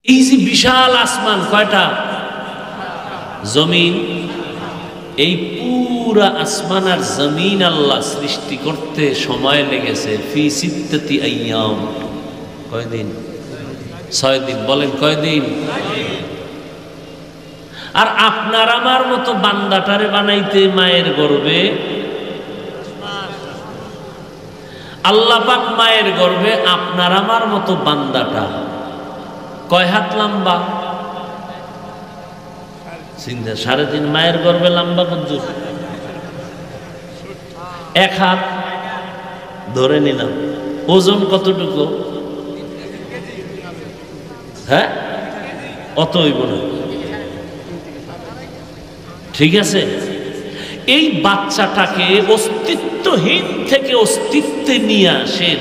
এই যে বিশাল আসমান, কয়টা জমিন, এই পুরা আসমান আর জমিন আল্লাহ সৃষ্টি করতে সময় লেগেছে ফি সিত্তাতি আইয়াম। কয়দিন? 6 দিন। বলেন কয়দিন? আর আপনার আমার মতো বান্দাটারে বানাইতে মায়ের গর্ভে, আল্লাহ পাক মায়ের গর্ভে আপনার আমার মতো বান্দাটা কয় হাত লম্বা? চিন্তা, 3.5 মায়ের গর্ভে লম্বা কদ্দুর? 1 হাত ধরে নিলাম। ওজন কতটুকু? হ্যাঁ, অত হইব না। ঠিক আছে, এই বাচ্চাটাকে অস্তিত্বহীন থেকে অস্তিত্বে নিয়ে আসেন।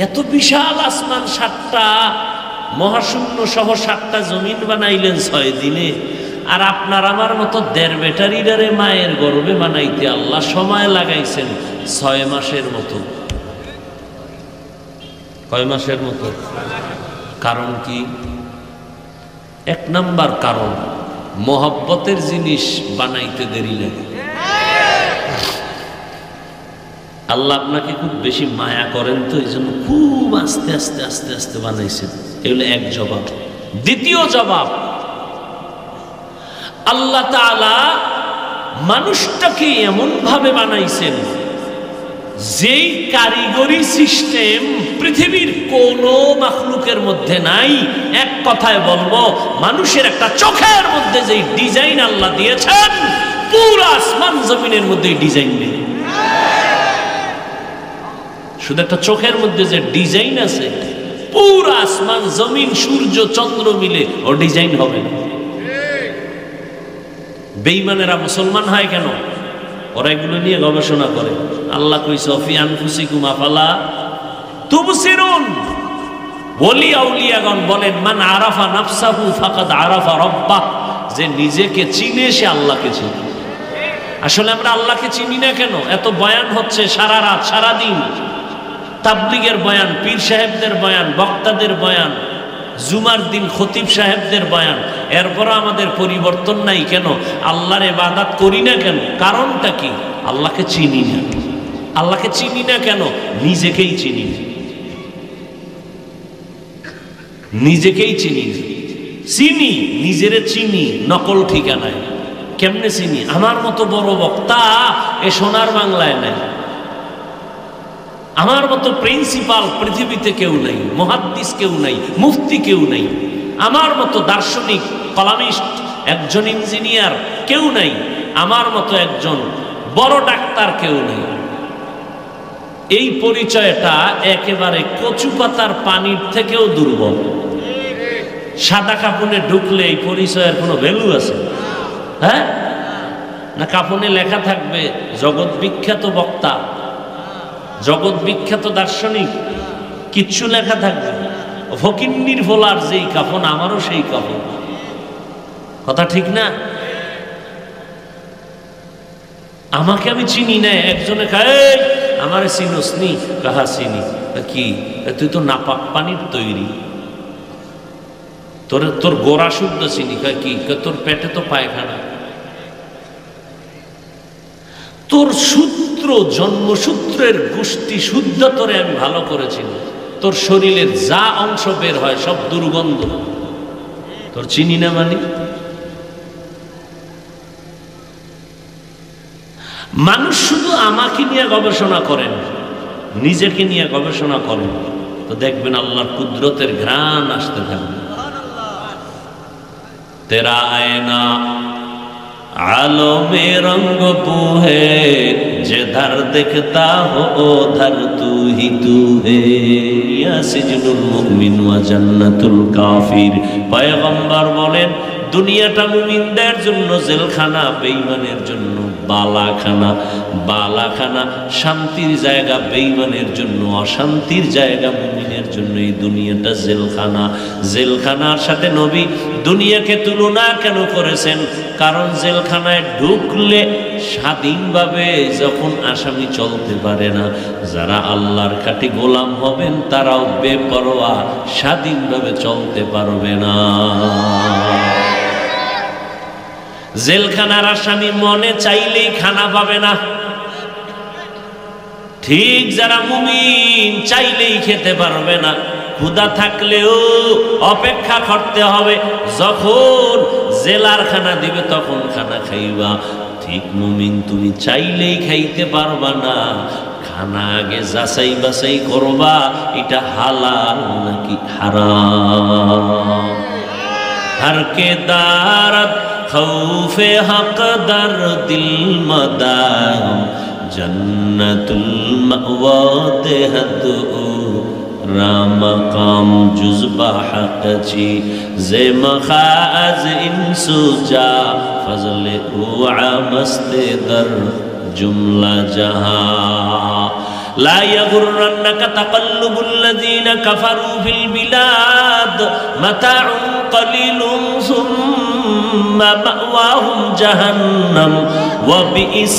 এত বিশাল আসমান 7টা, মহাশূন্য সহ 7টা জমিন বানাইলেন 6 দিনে। আর আপনার আমার মতো 1.5 ব্যাটারিডারে মায়ের গর্ভে বানাইতে আল্লাহ সময় লাগাইছেন 6 মাসের মতো। কয় মাসের মতো? কারণ কি? 1 নাম্বার কারণ, মহব্বতের জিনিস বানাইতে দেরি লাগে। আল্লাহ আপনাকে খুব বেশি মায়া করেন, তো এই জন্য খুব আস্তে আস্তে আস্তে আস্তে বানাইছেন। এগুলো এক জবাব। দ্বিতীয় জবাব, আল্লাহ তাআলা মানুষটাকে এমন ভাবে বানাইছেন যেই কারিগরি সিস্টেম পৃথিবীর কোন মাখলুকের মধ্যে নাই। এক কথায় বলবো, মানুষের একটা চোখের মধ্যে যেই ডিজাইন আল্লাহ দিয়েছেন, পুরো আসমান জমিনের মধ্যে ডিজাইন নেই। শুধু একটা চোখের মধ্যে যে ডিজাইন আছে, পুরো আসমান জমিন সূর্য চন্দ্র মিলে ও ডিজাইন হবে না। বেঈমানেরা মুসলমান হয় কেন? ওরা এগুলো নিয়ে গবেষণা করে। আল্লাহ কইছে ফি আনফুসিকুম আফালা তুবসিরুন। ওলি আউলিয়াগণ বলেন, মান আরাফা নাফসাহু ফাকাদ আরাফা রাব্বাহ, যে নিজেকে চিনে সে আল্লাহকে চিনে। আসলে আমরা আল্লাহকে চিনি না কেন? এত বয়ান হচ্ছে সারা রাত সারা দিন, তাবলীগের বয়ান, পীর সাহেবদের বয়ান, বক্তাদের বয়ান, জুমার দিন খতিব সাহেবদের বয়ান, এরপরও আমাদের পরিবর্তন নাই কেন? আল্লাহর ইবাদত করি না কেন? কারণটা কি? আল্লাহকে চিনি না। আল্লাহকে চিনি না কেন? নিজেকেই চিনি না। নিজেকেই চিনি না। চিনি, নিজেরে চিনি নকল ঠিকানায়। কেমনে চিনি? আমার মতো বড় বক্তা এ সোনার বাংলায় নাই, আমার মতো প্রিন্সিপাল পৃথিবীতে কেউ নাই, মুহাদ্দিস কেউ নাই, মুফতি কেউ নাই, আমার মতো দার্শনিক কলামিস্ট, একজন ইঞ্জিনিয়ার কেউ নাই, আমার মতো একজন বড় ডাক্তার কেউ নাই। এই পরিচয়টা একেবারে কচু পাতার পানির থেকেও দুর্বল। সাদা কাপড়ে ঢুকলে এই পরিচয়ের কোনো ভ্যালু আছে? হ্যাঁ না, কাপড়ে লেখা থাকবে জগৎ বিখ্যাত বক্তা, জগৎ বিখ্যাত দার্শনিক, কিচ্ছু লেখা থাকবে ফকিন্নির ভোলার যেই কাফন, আমারও সেই কাফন। কথা ঠিক না? আমাকে আমি চিনি না। একজনে কয় আমার চিনোস নি? কাহা চিনি? কি? তুই তো নাপাক পানির তৈরি, তোর গোড়া শুদ্ধ চিনি। কি? তোর পেটে তো পায়খানা। তোর সূত্র, জন্মসূত্রের গোষ্ঠী শুদ্ধ তোরে আমি ভালো করেছি। তোর শরীরের যা অংশ বের হয় সব দুর্গন্ধ, তোর চিনি না মানে? মানুষ শুধু আমাকে নিয়ে গবেষণা করেন, নিজেকে নিয়ে গবেষণা করেন, তো দেখবেন আল্লাহর কুদরতের ঘ্রাণ আসতে থাকবে। তেরা আয়না आलो में रंग तू है, जिधर देखता हो उधर तू ही तू है, या सिजनुल मुमिन व जन्नतुल काफिर। পয়গম্বর বলেন, দুনিয়াটা মুমিনদের জন্য জেলখানা, বেঈমানের জন্য বালাখানা। বালাখানা শান্তির জায়গা, বেঈমানের জন্য অশান্তির জায়গা, মুমিনের জন্য এই দুনিয়াটা জেলখানা। জেলখানার সাথে নবী দুনিয়াকে তুলনা কেন করেছেন? কারণ জেলখানায় ঢুকলে স্বাধীনভাবে যখন আসামি চলতে পারে না, যারা আল্লাহর খাঁটি গোলাম হবেন তারাও বেপরোয়া স্বাধীনভাবে চলতে পারবে না। জেলখানার আসামি মনে চাইলেই খানা পাবে না, ঠিক যারা মুমিন চাইলেই খেতে পারবে না। ক্ষুধা থাকলেও অপেক্ষা করতে হবে, যখন জেলার খানা দিবে তখন খানা খাইবা। ঠিক মুমিন তুমি চাইলেই খাইতে পারবা না, খানা আগে যাচাই বাছাই করবা, এটা হালাল নাকি হারাম। হর কে দারত খৌফে হক দর দিল মদাম, জন্নতুল মাওয়া দেহত রাম কাম জুজবা হক চি জে মখাজ ইনসুজা ফজলে ও আমস্তে দর জুমলা জাহা। لا يغرنك تقلب الذين كفروا في البلاد متاع قليل ثم مأواهم جهنم وبئس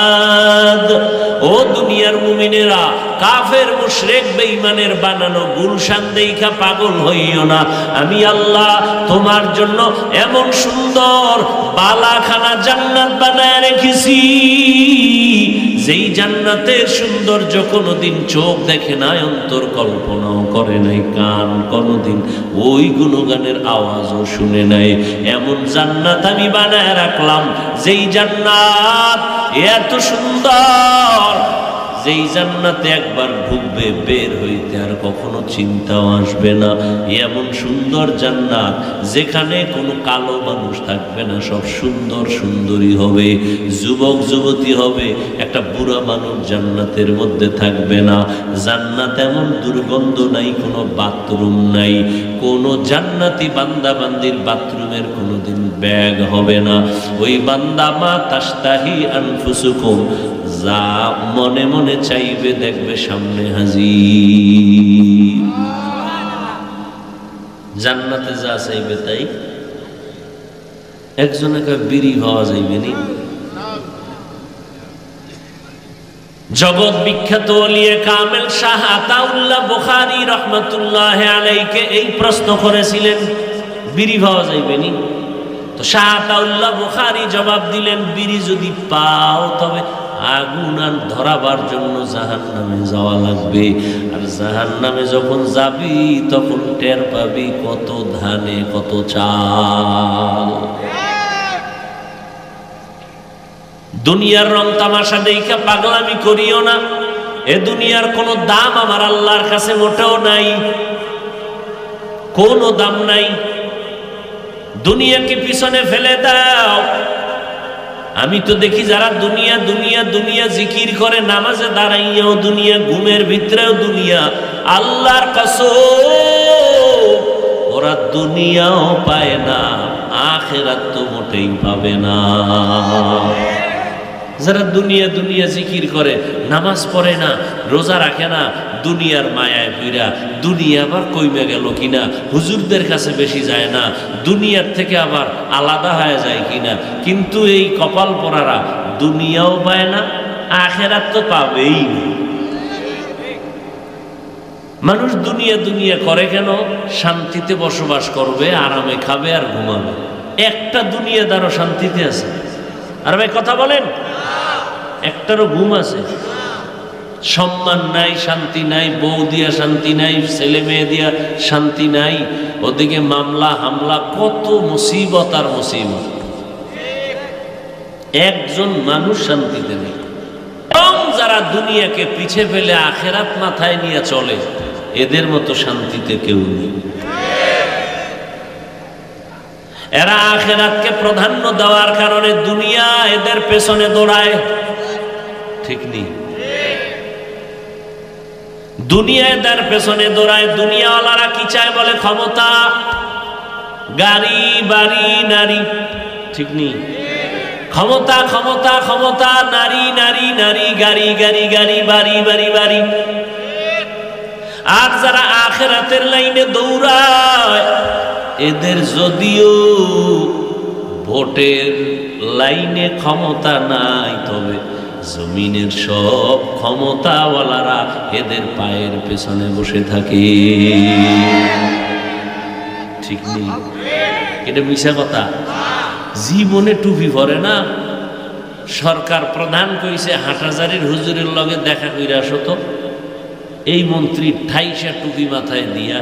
المهاد। ও দুনিয়ার মুমিনেরা, কাফের মুশরিক বেঈমানের বানানো গুলশান দেইখা পাগল হইও না। আমি আল্লাহ তোমার জন্য এমন সুন্দর বালাখানা জান্নাত বানায় রেখেছি, যেই জান্নাতের সৌন্দর্য কোনোদিন চোখ দেখে নাই, অন্তর কল্পনাও করে নাই, কান কোনোদিন ওই গুণগানের আওয়াজও শুনে নাই। এমন জান্নাত আমি বানায় রাখলাম, যেই জান্নাত এত সুন্দর, যেই জান্নাতে একবার ঢুকবে বের হইতে আর কখনো চিন্তাও আসবে না। এমন সুন্দর জান্নাত যেখানে কোনো কালো মানুষ থাকবে না, সব সুন্দর সুন্দরী হবে, যুবক যুবতী হবে, একটা বুড়া মানুষ জান্নাতের মধ্যে থাকবে না। জান্নাত এমন দুর্গন্ধ নাই, কোনো বাথরুম নাই, কোনো জান্নাতি বান্দা বান্দির বাথরুমের কোনোদিন ব্যাগ হবে না। ওই বান্দা মা তাস্তাহি আনফুসুকুম, যা মনে মনে চাইবে দেখবে সামনে হাজির। জান্নাতে যা চাইবে তাই। একজনে কয় বিড়ি পাওয়া যাইবে নি? জগৎ বিখ্যাত ওলিয়ে কামেল শাহ আতাউল্লাহ বুখারী রহমাতুল্লাহ আলাইহিকে এই প্রশ্ন করেছিলেন, বিড়ি পাওয়া যাইবে নি? তো শাহ আতাউল্লাহ বুখারী জবাব দিলেন, বিড়ি যদি পাও তবে আগুন আর ধরাবার জন্য জাহান্নামে যাওয়া লাগবে, আর জাহান্নামে যখন যাবি তখন টের পাবি কত ধানে কত চাল। দুনিয়ার রং তামাশা দেখা পাগলামি করিও না। এ দুনিয়ার কোনো দাম আমার আল্লাহর কাছে মোটেও নাই, কোনো দাম নাই। দুনিয়াকে পিছনে ফেলে দাও। আমি তো দেখি যারা দুনিয়া দুনিয়া দুনিয়া জিকির করে, নামাজে দাঁড়াইয়াও দুনিয়া, ঘুমের ভিতরেও দুনিয়া, আল্লাহর কসম ওরা দুনিয়াও পায় না, আখিরাত তো মোটেই পাবে না। যারা দুনিয়া দুনিয়া জিকির করে, নামাজ পড়ে না, রোজা রাখে না, দুনিয়ার মায়ায় ফিরা, দুনিয়া আবার কইমে গেল কিনা, হুজুরদের কাছে বেশি যায় না, দুনিয়ার থেকে আবার আলাদা হয়ে যায় কিনা, কিন্তু এই কপাল পরারা দুনিয়াও পায় না, আখিরাত তো পাবেই না। মানুষ দুনিয়া দুনিয়া করে কেন? শান্তিতে বসবাস করবে, আরামে খাবে আর ঘুমাবে। একটা দুনিয়াদারও শান্তিতে আছে? আর ভাই কথা বলেন, একটারও ঘুম আছে? সম্মান নাই, শান্তি নাই, বউ দিয়া শান্তি নাই, ছেলে মেয়ে দিয়া শান্তি নাই, ওদিকে মামলা হামলা, কত মুসিবত আর মুসিবত। একজন মানুষ শান্তিতে নেই। এবং যারা দুনিয়াকে পিছে ফেলে আখেরাত মাথায় নিয়ে চলে, এদের মতো শান্তিতে কেউ নেই। এরা আখেরাতকে প্রাধান্য দেওয়ার কারণে দুনিয়া এদের পেছনে দৌড়ায়, ঠিক নেই? দুনিয়া এদের পেছনে দৌড়ায়। দুনিয়াওয়ালারা কি চায়? বলে ক্ষমতা, গাড়ি, বাড়ি, নারী, ঠিক নেই? ক্ষমতা ক্ষমতা ক্ষমতা, নারী নারী নারী, গাড়ি গাড়ি গাড়ি, বাড়ি বাড়ি বাড়ি। আর যারা আখিরাতের লাইনে দৌড়ায়, এদের যদিও ভোটের লাইনে ক্ষমতা নাই, তবে জমিনের সব ক্ষমতাওয়ালারা এদের পায়ের পেছনে বসে থাকে। ঠিক নেই? এটা মিশা কথা। জীবনে টুপি পরে না। সরকার প্রধান কইছে হাটহাজারীর হুজুরের লগে দেখা কইরা আসো তো। এই মন্ত্রী ঠাইসা টুপি মাথায় দিয়া,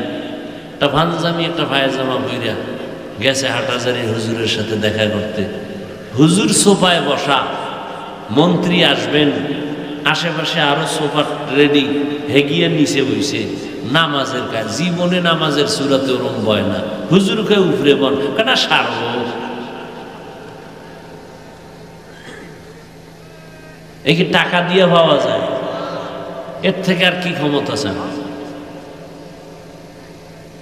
একটা পাঞ্জাবি একটা পায়জামা পইরা গেছে হাটহাজারীর হুজুরের সাথে দেখা করতে। হুজুর সোফায় বসা, মন্ত্রী আসবেন, আশেপাশে আরো সোফা রেডি, হেগিয়ে নিচে বইছে। নামাজের কাজ, জীবনে নামাজের সুরাতে ওরম বয় না। হুজুরকে উপরে বন কেনা সারব। এই কি টাকা দিয়ে পাওয়া যায়? এর থেকে আর কি ক্ষমতা চান?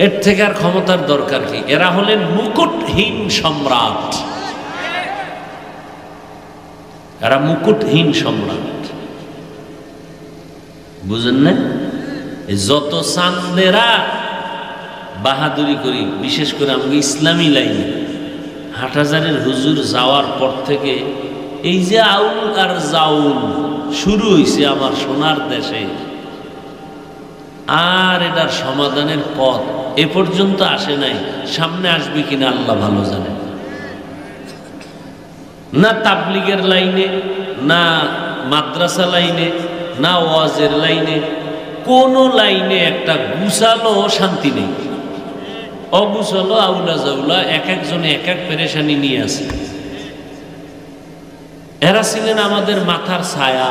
এর থেকে আর ক্ষমতার দরকার কি? এরা হলেন মুকুটহীন সম্রাট। এরা মুকুটহীন সম্রাট। বুঝেন না? যত চান্দেরা বাহাদুরি করি, বিশেষ করে আমাকে ইসলামী লাইনে হাটহাজারীর হুজুর যাওয়ার পর থেকে এই যে আউল আর জাউল শুরু হয়েছে আমার সোনার দেশে, আর এটার সমাধানের পথ এ পর্যন্ত আসে নাই। সামনে আসবে কিনা আল্লাহ ভালো জানে। না তাবলিগের লাইনে, না মাদ্রাসা লাইনে, না ওয়াজের লাইনে, কোন লাইনে একটা গুছালো শান্তি নেই। অগুছালো আউলা জাউলা, এক একজনে এক এক পেরেশানি নিয়ে আসে। এরা ছিলেন আমাদের মাথার ছায়া।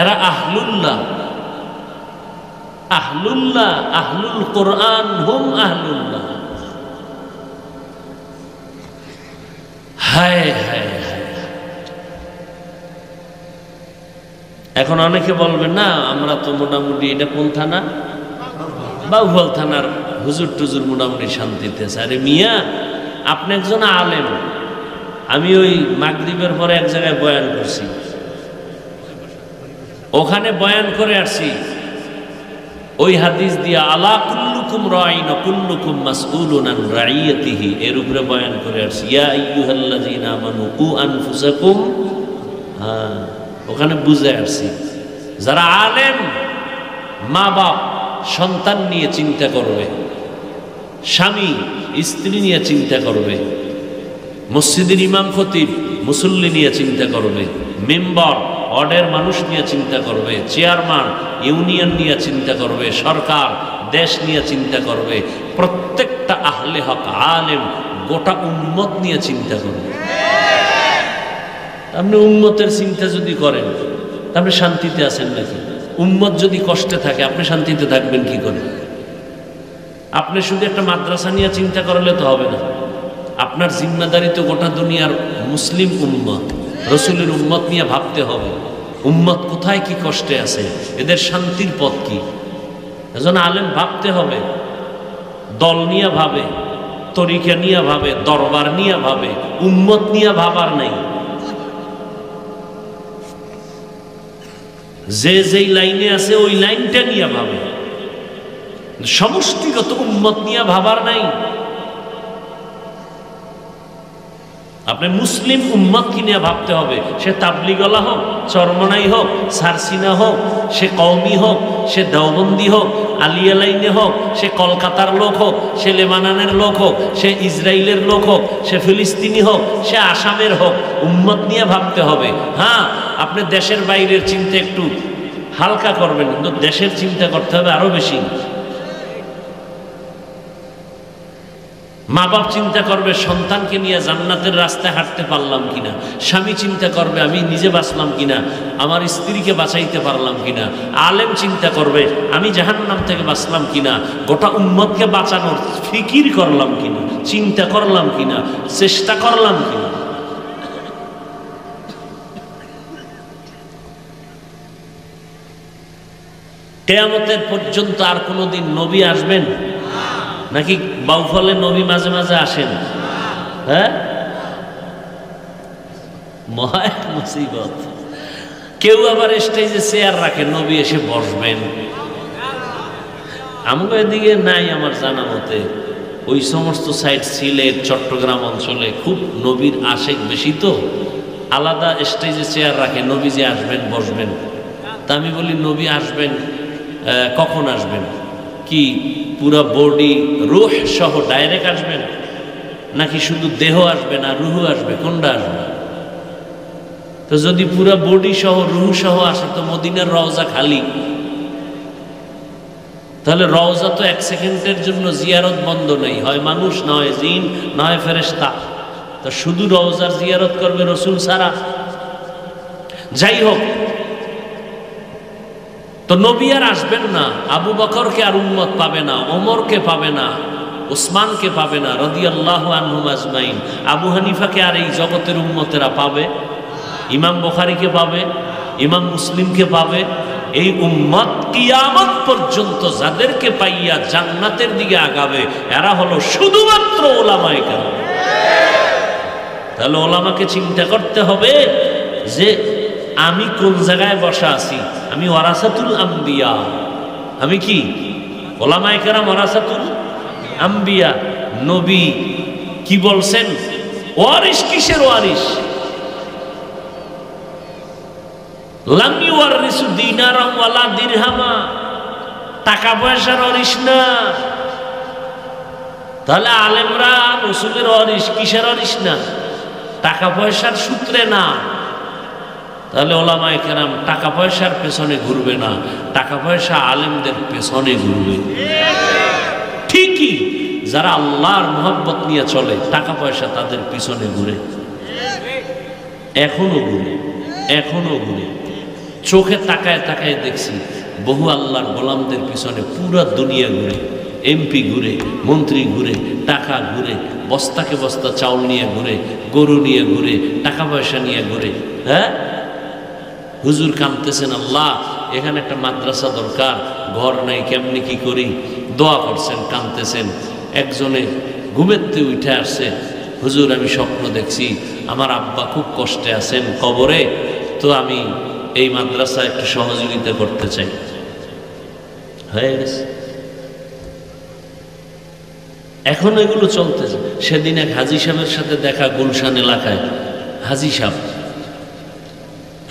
এরা আহলুল্লাহ, আহলুল্লাহ, আহলুল কোরআন, হুম আহলুল্লাহ। হায় হায় হায়। এখন অনেকে বলবে না আমরা তো মোটামুটি, এটা কোন থানা? বাউফল থানার হুজুর টুজুর মোটামুটি শান্তিতে আছে। আরে মিয়া, আপনি একজন আলেম। আমি ওই মাগরিবের পরে এক জায়গায় বয়ান করছি, ওখানে বয়ান করে আসছি ওই হাদিস দিয়া, আলা কুল্লুকুম রাঈন ওয়া কুল্লুকুম মাসউলুন আন রাইয়াতিহি, এর উপরে বয়ান করে আসছি। ইয়া আইয়ুহাল্লাযীনা আমানু কু আনফুসাকুম। হ্যাঁ, ওখানে বুঝে আসছি যারা আলেম, মা বাপ সন্তান নিয়ে চিন্তা করবে, স্বামী স্ত্রী নিয়ে চিন্তা করবে, মসজিদের ইমাম খতিব মুসল্লি নিয়ে চিন্তা করবে, মেম্বার ওয়ার্ডের মানুষ নিয়ে চিন্তা করবে, চেয়ারম্যান ইউনিয়ন নিয়ে চিন্তা করবে, সরকার দেশ নিয়ে চিন্তা করবে, প্রত্যেকটা আহলে হক আলেম গোটা উম্মত নিয়ে চিন্তা করবে। আপনি উম্মতের চিন্তা যদি করেন আপনি শান্তিতে আছেন নাকি? উম্মত যদি কষ্টে থাকে আপনি শান্তিতে থাকবেন কি করে? আপনি শুধু একটা মাদ্রাসা নিয়ে চিন্তা করলে তো হবে না। আপনার জিম্মাদারি তো গোটা দুনিয়ার মুসলিম উম্মত, রসুলের উম্মত নিয়ে ভাবতে হবে। উম্মত কোথায় কি কষ্টে আছে, এদের শান্তির পথ কি। এজন্য আলেম ভাবতে হবে, দল নিয়ে ভাবে, তরিকা নিয়ে ভাবে, দরবার নিয়ে ভাবে, উম্মত নিয়ে ভাবার নাই। যে যেই লাইনে আছে ওই লাইনটা নিয়ে ভাবে, সমষ্টিগত উম্মত নিয়ে ভাবার নাই। আপনি মুসলিম উম্মত কি নিয়ে ভাবতে হবে। সে তাবলিগওয়ালা হোক, চরমনাই হোক, সারসিনা হোক, সে কওমি হোক, সে দেওবন্দি হোক, আলিয়া লাইনে হোক, সে কলকাতার লোক হোক, সে লেবাননের লোক হোক, সে ইসরায়েলের লোক হোক, সে ফিলিস্তিনি হোক, সে আসামের হোক, উম্মত নিয়ে ভাবতে হবে। হ্যাঁ, আপনি দেশের বাইরের চিন্তা একটু হালকা করবেন, কিন্তু দেশের চিন্তা করতে হবে আরো বেশি। মা বাপ চিন্তা করবে সন্তানকে নিয়ে জান্নাতের রাস্তায় হাঁটতে পারলাম কিনা, স্বামী চিন্তা করবে আমি নিজে বাঁচলাম কিনা, আমার স্ত্রীকে বাঁচাইতে পারলাম কিনা, আলেম চিন্তা করবে আমি জাহান্নাম থেকে বাঁচলাম কিনা, গোটা উম্মতকে বাঁচানোর ফিকির করলাম কিনা, চিন্তা করলাম কিনা, চেষ্টা করলাম কিনা। কিয়ামতের পর্যন্ত আর কোনোদিন নবী আসবেন নাকি? বাউফলে নবী মাঝে মাঝে আসেন, হ্যাঁ, মহা এক মুসিবত। কেউ আবার স্টেজে চেয়ার রাখে, নবী এসে বসবেন। আমাকে এদিকে নাই আমার জানা মতে, ওই সমস্ত সাইড সিলেট চট্টগ্রাম অঞ্চলে খুব নবীর আশেক বেশি, তো আলাদা স্টেজে চেয়ার রাখে, নবী যে আসবেন বসবেন। তা আমি বলি নবী আসবেন, কখন আসবেন? কি পুরা বডি রুহ সহ ডাইরেক্ট আসবেন, নাকি শুধু দেহ আসবে না রুহ আসবে? কোনটা আসবে? তো যদি পুরা বডি সহ রুহ সহ আসে তো মদিনার রওজা খালি, তাহলে রওজা তো এক সেকেন্ডের জন্য জিয়ারত বন্ধ নেই, হয় মানুষ না হয় জিন না হয় ফেরেশতা। তো শুধু রওজার জিয়ারত করবে রসুল সারা? যাই হোক, তো নবী আর আসবেন না, আবু বকরকে আর উম্মত পাবে না, ওমরকে পাবে না, উসমানকে পাবে না রাদিয়াল্লাহু আনহুম আজমাইন। আবু হানিফাকে আর এই জগতের উম্মতেরা পাবে? ইমাম বুখারীকে পাবে, ইমাম মুসলিমকে পাবে। এই উম্মত কিয়ামত পর্যন্ত যাদেরকে পাইয়া জান্নাতের দিকে আগাবে এরা হলো শুধুমাত্র ওলামায়ে কেরাম। তাহলে ওলামাকে চিন্তা করতে হবে যে আমি কোন জায়গায় বসা আছি। আমি ওয়ারাসাতুল আম্বিয়া, আমি কি? ওলামায়ে কেরাম ওয়ারাসাতুল আম্বিয়া। নবী কি বলছেন? ওয়ারিস কিসের ওয়ারিস? লাম ইউয়ারিসু দিনারাম ওয়ালা দিরহামা, টাকা পয়সার ওয়ারিস না। তাহলে আলেমরা রাসূলের ওয়ারিস, কিসের ওয়ারিস না? টাকা পয়সার সূত্রে না। তাহলে ওলামায়ে কেরাম টাকা পয়সার পেছনে ঘুরবে না, টাকা পয়সা আলেমদের পেছনে ঘুরবে। ঠিকই, যারা আল্লাহর মহব্বত নিয়ে চলে টাকা পয়সা তাদের পিছনে ঘুরে, এখনো ঘুরে, এখনো ঘুরে। চোখে তাকায় তাকায় দেখছি বহু আল্লাহর গোলামদের পিছনে পুরা দুনিয়া ঘুরে। এমপি ঘুরে, মন্ত্রী ঘুরে, টাকা ঘুরে, বস্তাকে বস্তা চাউল নিয়ে ঘুরে, গরু নিয়ে ঘুরে, টাকা পয়সা নিয়ে ঘুরে। হ্যাঁ, হুজুর কাঁদতেছেন, আল্লাহ এখানে একটা মাদ্রাসা দরকার, ঘর নাই, কেমনি কি করি? দোয়া করছেন, কাঁদতেছেন। একজনে ঘুমেতে উঠে আসছে, হুজুর আমি স্বপ্ন দেখছি আমার আব্বা খুব কষ্টে আছেন কবরে, তো আমি এই মাদ্রাসা একটু সহযোগিতা করতে চাই। হয়ে গেছে, এখন এগুলো চলতেছে। সেদিন এক হাজী সাহেবের সাথে দেখা গুলশান এলাকায়। হাজী সাহেব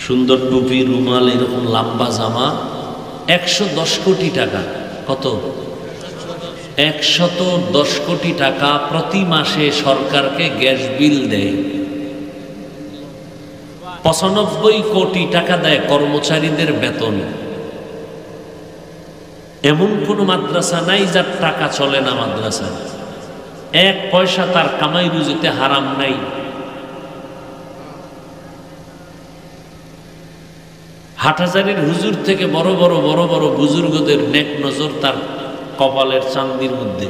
সুন্দর টুপি, রুমাল, এরকম লম্বা জামা, 110 কোটি টাকা। কত? 110 কোটি টাকা প্রতি মাসে সরকারকে গ্যাস বিল দেয়। 95 কোটি টাকা দেয় কর্মচারীদের বেতন। এমন কোন মাদ্রাসা নাই যার টাকা চলে না। মাদ্রাসা এক পয়সা তার কামাই রুজিতে হারাম নাই। হাটহাজারীর হুজুর থেকে বড় বড় বড় বড় বুজুর্গদের নেক নজর তার কপালের চান্দির মধ্যে।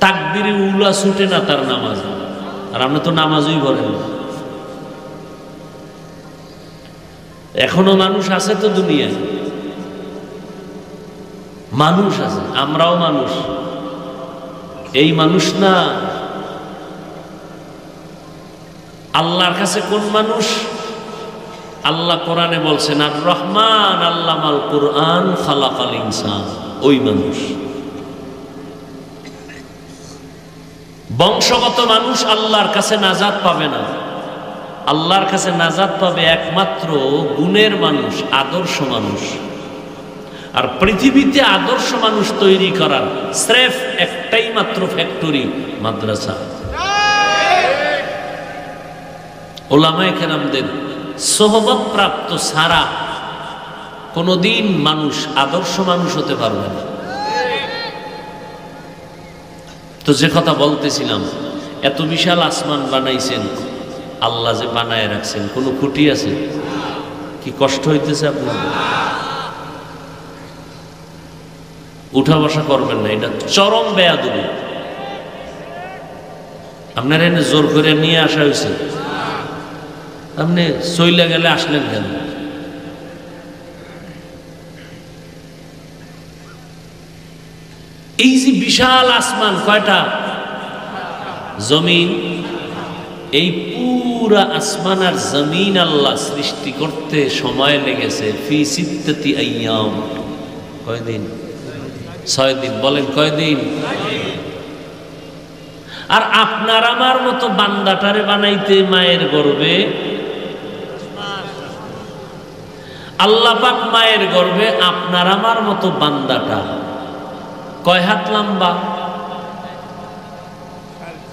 তাকবীরে উলা ছুটে না তার নামাজ, আর আমরা তো নামাজই পড়েন না। এখনো মানুষ আছে তো দুনিয়ায়, মানুষ আছে, আমরাও মানুষ। এই মানুষ না, আল্লাহর কাছে কোন মানুষ? আল্লাহ কোরআনে বলছেন আর রহমান আল্লামাল কুরআন খালাকাল ইনসান, ওই মানুষ। বংশগত মানুষ আল্লাহর কাছে নাজাত পাবে না। আল্লাহর কাছে নাজাত পাবে একমাত্র গুণের মানুষ, আদর্শ মানুষ। আর পৃথিবীতে আদর্শ মানুষ তৈরি করার স্রেফ একটাই মাত্র ফ্যাক্টরি, মাদ্রাসা। ওলামায়ে কেরামদের সোহবত প্রাপ্ত ছাড়া কোনদিন মানুষ আদর্শ মানুষ হতে পারবে না। তো যে কথা বলতেছিলাম, এত বিশাল আসমান বানাইছেন আল্লাহ, যে বানায় রাখছেন, কোনো খুঁটি আছে কি? কষ্ট হইতেছে আপনার? উঠা বসা করবেন না, এটা চরম বেয়াদবি। আপনার এনে জোর করে নিয়ে আসা হয়েছে, আপনি চইলা গেলে আসলেন কেন? এই যে বিশাল আসমান, কয়টা? জমিন, এই পুরা আসমান আর জমিন আল্লাহ সৃষ্টি করতে সময় লেগেছে ফি সিত্তাতি আইয়াম। কয়দিন? 6 দিন। বলেন কয়দিন? আর আপনার আমার মতো বান্দাটারে বানাইতে মায়ের গর্ভে, আল্লাহ পাক মায়ের গর্ভে আপনার আমার মতো বান্দাটা কয় হাত লম্বা?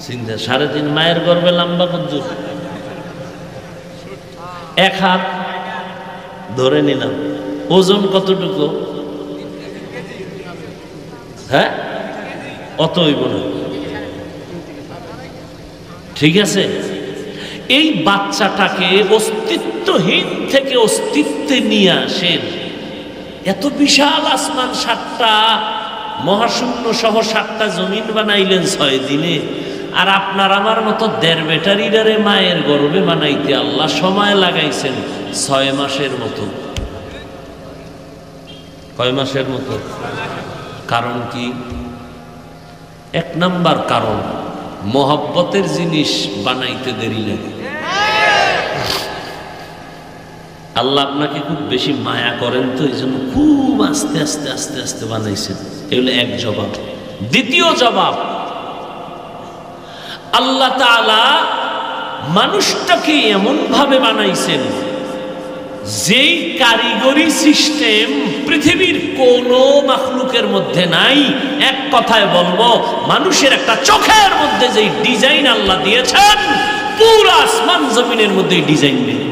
চিন্তা, 3.5 মায়ের গর্ভে লম্বা কত? 1 হাত ধরে নিলাম। ওজন কতটুকু? হ্যাঁ, অত হইব না। ঠিক আছে, এই বাচ্চাটাকে অস্তিত্বহীন থেকে অস্তিত্বে নিয়ে আসেন। এত বিশাল আসমান 7টা, মহাশূন্য সহ 7টা জমিন বানাইলেন 6 দিনে। আর আপনার আমার মতো 1.5 ব্যাটারিডারে মায়ের গর্ভে বানাইতে আল্লাহ সময় লাগাইছেন 6 মাসের মতো। কয় মাসের মতো? কারণ কি? 1 নাম্বার কারণ, মোহব্বতের জিনিস বানাইতে দেরি লাগে। আল্লাহ আপনাকে খুব বেশি মায়া করেন, তো এই জন্য খুব আস্তে আস্তে আস্তে আস্তে বানাইছেন। এগুলো এক জবাব। দ্বিতীয় জবাব, আল্লাহ তাআলা মানুষটাকে এমন ভাবে বানাইছেন যেই কারিগরি সিস্টেম পৃথিবীর কোনো মাখলুকের মধ্যে নাই। এক কথায় বলবো, মানুষের একটা চোখের মধ্যে যেই ডিজাইন আল্লাহ দিয়েছেন, পুরো আসমান জমিনের মধ্যে ডিজাইন নেই।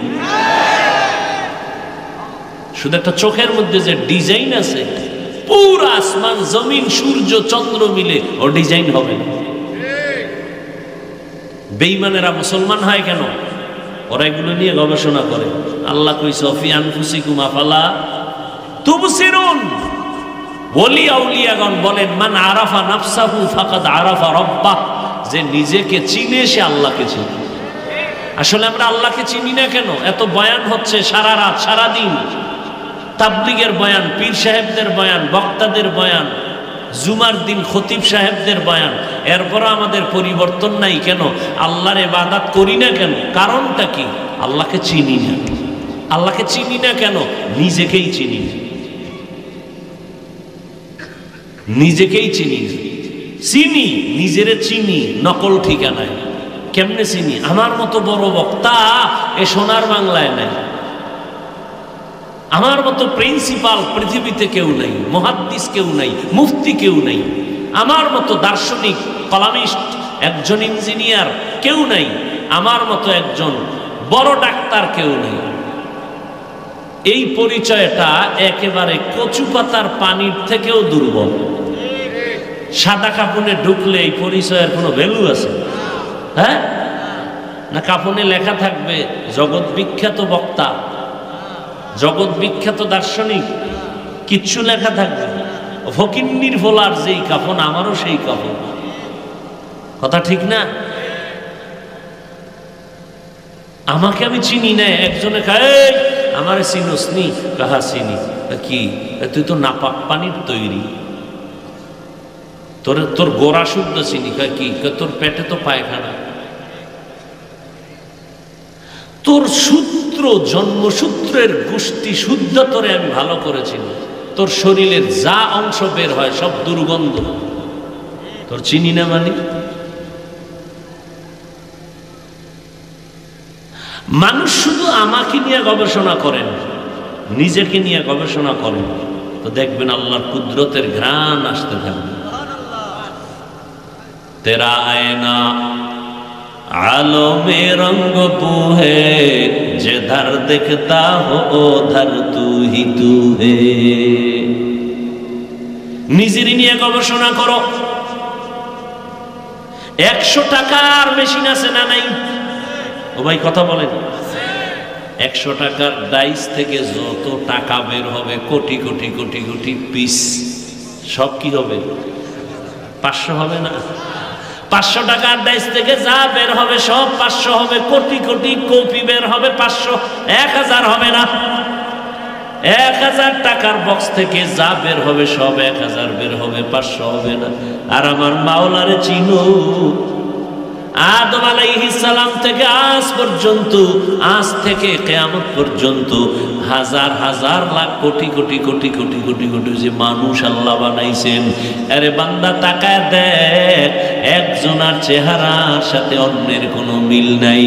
শুধু একটা চোখের মধ্যে যে ডিজাইন আছে, পুরো আসমান জমিন সূর্য চন্দ্র মিলে ও ডিজাইন হবে না। বেঈমানেরা মুসলমান হয় কেন? ওরা এগুলো নিয়ে গবেষণা করে। আল্লাহ কইছে ফি আনফুসিকুম আফালা তুবসিরুন। ওলি আউলিয়াগণ বলেন, মান আরাফা নাফসাহু ফাকাদ আরাফা রাব্বাহ, যে নিজেকে চিনে সে আল্লাহকে চিনে। আসলে আমরা আল্লাহকে চিনি না কেন? এত বয়ান হচ্ছে সারা রাত সারা দিন, তাবলীগের বয়ান, পীর সাহেবদের বয়ান, বক্তাদের বয়ান, জুমার দিন খতিব সাহেবদের বয়ান, এরপর আমাদের পরিবর্তন নাই কেন? আল্লাহর ইবাদত করি না কেন? কারণটা কি? আল্লাহকে চিনি না। আল্লাহকে চিনি না কেন? নিজেকেই চিনি না। নিজেকেই চিনি না। চিনি, নিজেরে চিনি নকল ঠিকানায়। কেমনে চিনি? আমার মতো বড় বক্তা এ সোনার বাংলায় নাই, আমার মতো প্রিন্সিপাল পৃথিবীতে কেউ নাই, মুহাদ্দিস কেউ নাই, মুফতি কেউ নাই, আমার মতো দার্শনিক, কলামিস্ট, একজন ইঞ্জিনিয়ার কেউ নাই, আমার মতো একজন বড় ডাক্তার কেউ নেই। এই পরিচয়টা একেবারে কচু পাতার পানির থেকেও দুর্বল। সাদা কাপড়ে ঢুকলে এই পরিচয়ের কোনো ভ্যালু আছে? হ্যাঁ না, কাপড়ে লেখা থাকবে জগৎ বিখ্যাত বক্তা, জগৎ বিখ্যাত দার্শনিক, কিচ্ছু লেখা থাকবে ফকিন্নির ভোলার যেই কাফন, আমারও সেই কাফন। কথা ঠিক না? আমাকে আমি চিনি না, একজনে খায় আমার চিনোসনি, কাহা চিনি কি? তুই তো নাপাক পানির তৈরি, তোর গোড়া শুদ্ধ চিনি। কি? তোর পেটে তো পায়খানা। তোর সূত্র, জন্মসূত্রের গোষ্ঠী শুদ্ধ, তোরে আমি ভালো করেছিল। তোর শরীরের যা অংশ বের হয় সব দুর্গন্ধ, তোর চিনি না মানে? মানুষ শুধু আমাকে নিয়ে গবেষণা করেন, নিজেকে নিয়ে গবেষণা করেন, তো দেখবেন আল্লাহর কুদরতের ঘ্রাণ আসতে থাকবে। তেরা আয়না आलो में रंग बू है, जिधर दिखता हो उधर तू ही तू है। নিজের নিয়ে গবেষণা করো। 100 টাকার মেশিন আছে না নাই? ও ভাই কথা বলেন। 100 টাকার ডাইস থেকে যত টাকা বের হবে, কোটি কোটি কোটি কোটি পিস, সব কি হবে? 500 হবে না? 500 টাকার ডাইস থেকে যা বের হবে সব 500 হবে। কোটি কোটি কপি বের হবে 500, 1000 হবে না? 1000 টাকার বক্স থেকে যা বের হবে সব 1000 বের হবে, 500 হবে না? আর আমার মাওলারে চিনো, আদম আলাইহিস সালাম থেকে আজ পর্যন্ত, আজ থেকে কিয়ামত পর্যন্ত হাজার হাজার লাখ কোটি কোটি কোটি কোটি কোটি কোটি যে মানুষ আল্লাহ বানাইছেন, আরে বান্দা তাকায় দেখ, একজনের চেহারার সাথে অন্যের কোনো মিল নাই।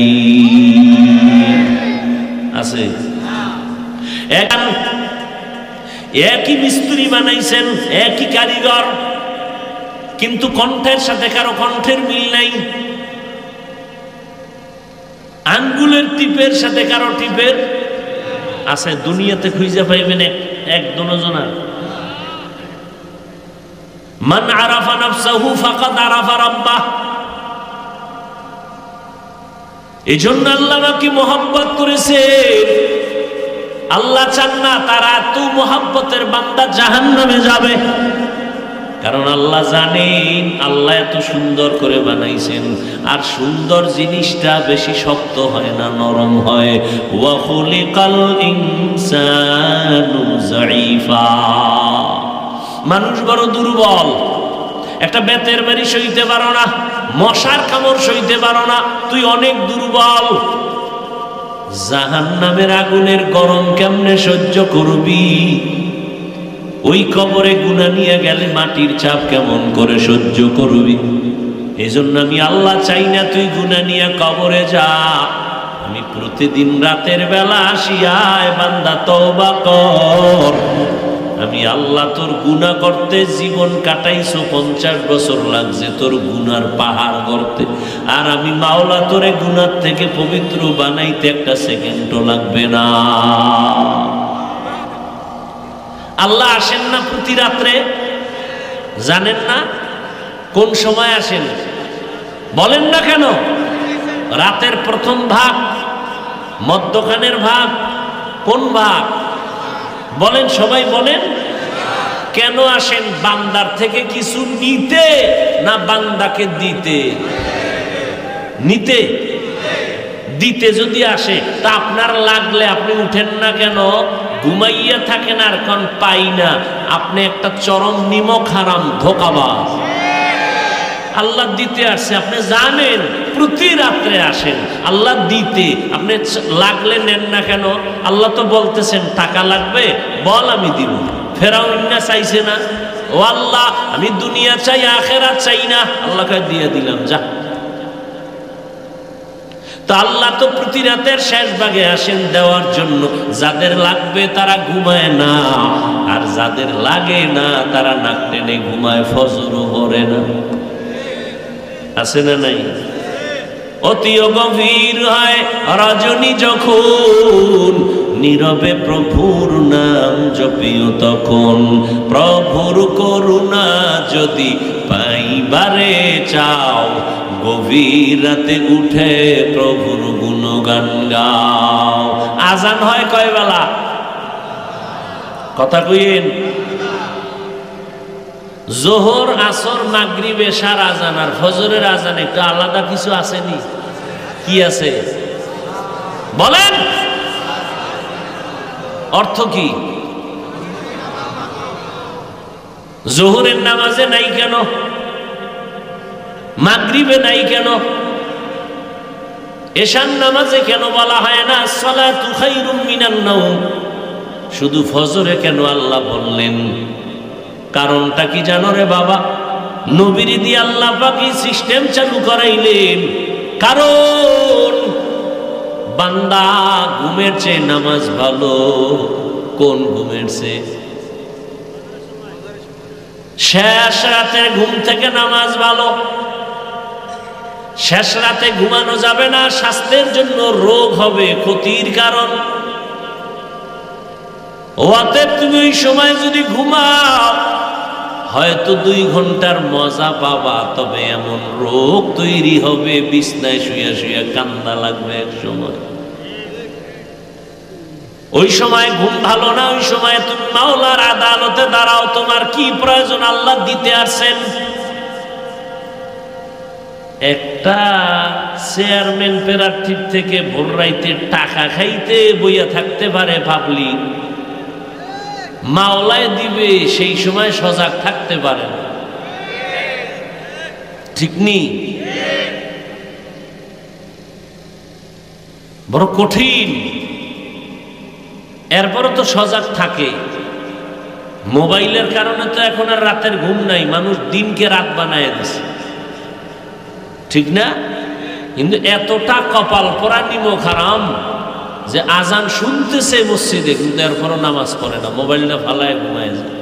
আছে? একই মিস্ত্রি বানাইছেন, একই কারিগর, কিন্তু কণ্ঠের সাথে কারো কণ্ঠের মিল নাই। আঙ্গুলের টিপের সাথে কারো টিপের আছে? দুনিয়াতে খুঁজে পাইবেন এক দুজনা? মান আরাফা নাফসাহু ফাকাদ আরাফা রাব্বাহ। এজন্য আল্লাহ নাকি মোহাব্বত করেছেন। আল্লাহ চান না তারা এত মোহাব্বতের বান্দা জাহান্নামে যাবে, কারণ আল্লাহ জানেন আল্লাহ এত সুন্দর করে বানাইছেন, আর সুন্দর জিনিসটা বেশি শক্ত হয় না, নরম হয়। ওয়া খুলিকাল ইনসানু যায়ীফা। মানুষ বড় দুর্বল, একটা বেতের বাড়ি সইতে পারো না, মশার কামড় সইতে পারো না, তুই অনেক দুর্বল। জাহান্নামের আগুনের গরম কেমনে সহ্য করবি? ওই কবরে গুনাহ নিয়ে গেলে মাটির চাপ কেমন করে সহ্য করবি? এজন্য আমি আল্লাহ চাই না তুই গুনাহ নিয়ে কবরে যা। আমি প্রতিদিন রাতের বেলা আসিয়ায় বান্দা তওবা কর। আমি আল্লাহ তোর গুনাহ করতে জীবন কাটাইছো, 50 বছর লাগছে তোর গুনার পাহাড় করতে, আর আমি মাওলা তোরে গুনার থেকে পবিত্র বানাইতে একটা সেকেন্ডও লাগবে না। আল্লাহ আসেন না প্রতি রাত্রে? জানেন না কোন সময় আসেন? বলেন না কেন? রাতের প্রথম ভাগ, মধ্যখানের ভাগ, কোন ভাগ বলেন? সবাই বলেন। কেন আসেন? বান্দার থেকে কিছু নিতে না বান্দাকে দিতে? নিতে। দিতে যদি আসে তা আপনার লাগলে আপনি উঠেন না কেন? ঘুমাইয়া থাকেন আর কোন পাই না, আপনি একটা চরম নিমক হারাম ধোঁকাবাজ। আল্লাহ দিতে আসছে, আপনি জানেন, প্রতি রাত্রে আসেন আল্লাহ দিতে, আপনি লাগলে নেন না কেন? আল্লাহ তো বলতেছেন টাকা লাগবে, বল আমি দিব। ফেরাউন না চাইছে না, ও আল্লাহ আমি দুনিয়া চাই আখিরাত চাই না, আল্লাহকে দিয়ে দিলাম, যা। তো আল্লাহ তো প্রতি রাতের শেষ ভাগে আসেন দেওয়ার জন্য। যাদের লাগবে তারা ঘুমায় না, আর যাদের লাগে না তারা নাক টেনে ঘুমায়, ফজরও পড়ে না। আছে না নাই? অতি গভীর হয় রজনী যখন, নীরবে প্রভুর নাম জপিও তখন। প্রভুর করুণা যদি পাইবারে চাও, গভীর রাতে উঠে প্রভুর গুণগান গাও। আজান হয় কয় বেলা? কথা কইেন। জোহর, আসর, মাগরিব, এশার আজান আর ফজরের আজান একটু আলাদা কিছু আসেনি? কি আছে বলেন? অর্থ কি? জোহরের নামাজে নাই কেন? মাগরিবে নাই কেন? এশার নামাজে কেন বলা হয় না সালাতু খায়রুম মিনান নাওম? শুধু ফজরে কেন আল্লাহ বললেন? কারণটা কি জানো রে বাবা? নবীর দিয়ে আল্লাহ পাক সিস্টেম চালু করাইলেন। কারণ বান্দা ঘুমের চেয়ে নামাজ ভালো। কোন ঘুমের চেয়ে? শেষ রাতের ঘুম থেকে নামাজ ভালো। শেষ রাতে ঘুমানো যাবে না, স্বাস্থ্যের জন্য রোগ হবে, ক্ষতির কারণ। অতএব তুমি ওই সময় যদি ঘুমাও হয়তো 2 ঘন্টার মজা পাবা, তবে এমন রোগ তৈরি হবে বিছনায় শুয়ে শুয়ে কান্না লাগবে এক সময়। ওই সময় ঘুম ভালো না, ওই সময় তুমি মাওলার আদালতে দাঁড়াও, তোমার কি প্রয়োজন আল্লাহ দিতে আসেন? একটা চেয়ারম্যান প্রার্থীর থেকে ভোর রাইতে টাকা খাইতে বইয়া থাকতে পারে, ভাবলি মাওলায় দিবে, সেই সময় সজাগ থাকতে পারে না। ঠিক নেই? বড় কঠিন। এরপরও তো সজাগ থাকে। মোবাইলের কারণে তো এখন আর রাতের ঘুম নাই, মানুষ দিনকে রাত বানায় দিছে, ঠিক না? কিন্তু এতটা কপাল পরা নিমক হারাম যে আজান শুনতেছে মসজিদে, কিন্তু এরপরও নামাজ পড়ে না, মোবাইলটা ফালায় ঘুমায় যায়,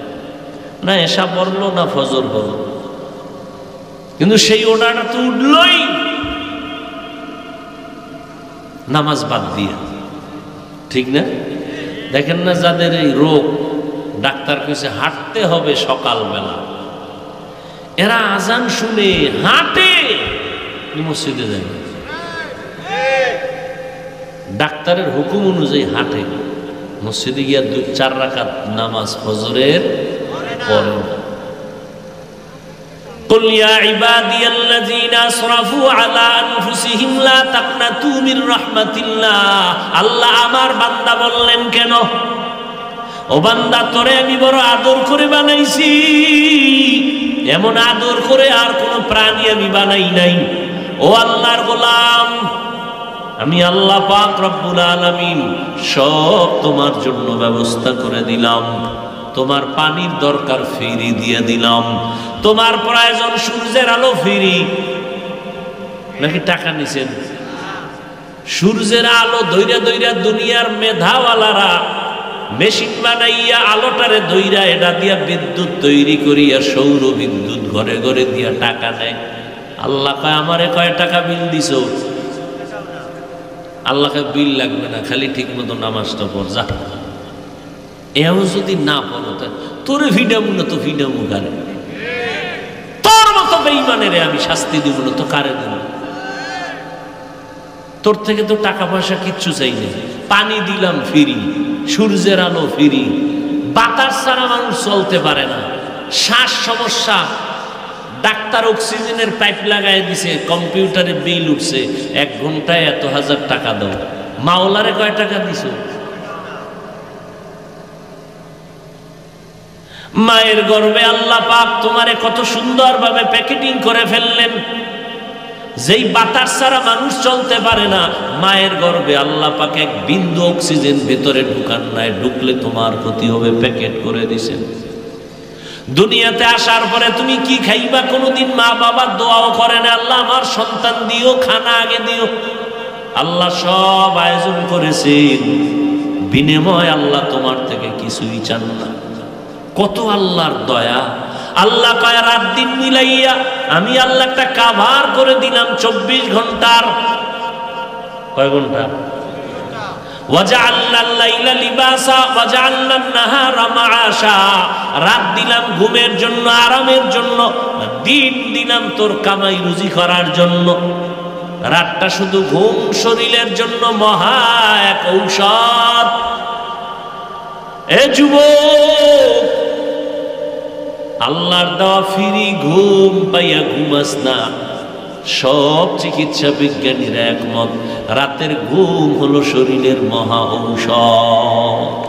না এশা পড়লো না ফজর পড়লো, কিন্তু সেই ওনাটা তো উঠলই নামাজ বাদ দিয়ে, ঠিক না? দেখেন না যাদের এই রোগ, ডাক্তার কাছে হাঁটতে হবে সকালবেলা, এরা আজান শুনে হাঁটে মসজিদে যায়, ডাক্তারের হুকুম অনুযায়ী হাঁটে, মসজিদে গিয়া 2-4 রাকাত নামাজ ফজরের পড়ে না। قل يا عبادي الذين اسرفوا على انفسهم لا تقنطوا من رحمة الله। আল্লাহ আমার বান্দা বললেন কেন? ও বান্দা, তোরে আমি বড় আদর করে বানাইছি, এমন আদর করে আর কোন প্রাণী আমি বানাই নাই। ও আল্লাহর গোলাম, আমি আল্লাহ পাক রব্বুল আলামিন সব তোমার জন্য ব্যবস্থা করে দিলাম, তোমার পানির দরকার ফিরি দিয়ে দিলাম, তোমার প্রয়োজন সূর্যের আলো ফিরি, নাকি টাকা নিছেন? সূর্যের আলো দইরা দইরা দুনিয়ার মেধাওয়ালারা মেশিন বানাইয়া আলোটারে দইরা এটা দিয়া বিদ্যুৎ তৈরি করিয়া সৌর বিদ্যুৎ ঘরে ঘরে দিয়া টাকা নেয়। আল্লাহ কয় আমারে কয় টাকা বিল দিছো? আল্লাহকে বিল লাগবে না, খালি ঠিক মতো নামাজটা পড় যা। এও যদি না পড়ো তোরে ভিডামু না, তো ভিডামু কারে? তোর মতো বেঈমানেরে আমি শাস্তি দিব না তো কারে দেব? তোর থেকে তো টাকা পয়সা কিচ্ছু চাই না, পানি দিলাম ফ্রি, সূর্যের আলো ফ্রি, বাতাস ছাড়া মানুষ চলতে পারে না, শ্বাস সমস্যা, ডাক্তার অক্সিজেনের পাইপ লাগাই দিছে, কম্পিউটারে বিল উঠছে, 1 ঘন্টায় এত হাজার টাকা দাও। মাওলারে কয় টাকা দিছো? মায়ের গর্ভে আল্লাহ পাক তোমারে কত সুন্দরভাবে প্যাকেটিং করে ফেললেন, যেই বাতাস ছাড়া মানুষ চলতে পারে না, মায়ের গর্ভে আল্লাহ পাক 1 বিন্দু অক্সিজেন ভেতরে ঢুকান নাই, ঢুকলে তোমার ক্ষতি হবে, প্যাকেট করে দিছেন। দুনিয়াতে আসার পরে তুমি কি খাইবা কোনোদিন মা বাবা দোয়াও করে না, আল্লাহ আমার সন্তান দিও, খানা আগে দিও। আল্লাহ সব আয়োজন করেছেন, বিনিময় আল্লাহ তোমার থেকে কিছুই চান না। কত আল্লাহর দয়া! আল্লাহ কয় রাত দিন মিলাইয়া আমি আল্লাহ একটা কাভার করে দিলাম 24 ঘন্টার। কয় ঘন্টা? ওয়াজআলনা আল-লাইলা লিবাসা ওয়াজআলনা আন-নাহারা মাআশা। রাত দিলাম ঘুমের জন্য, আরামের জন্য, দিন দিলাম তোর কামাই রুজি করার জন্য। রাতটা শুধু ঘুম শরীরের জন্য মহা এক ঔষধ। এ যুবক, আল্লাহর দেওয়া ফ্রি ঘুম পাইয়া ঘুমাস না। সব চিকিৎসা বিজ্ঞানীরা একমত, রাতের ঘুম হলো শরীরের মহা ঔষধ।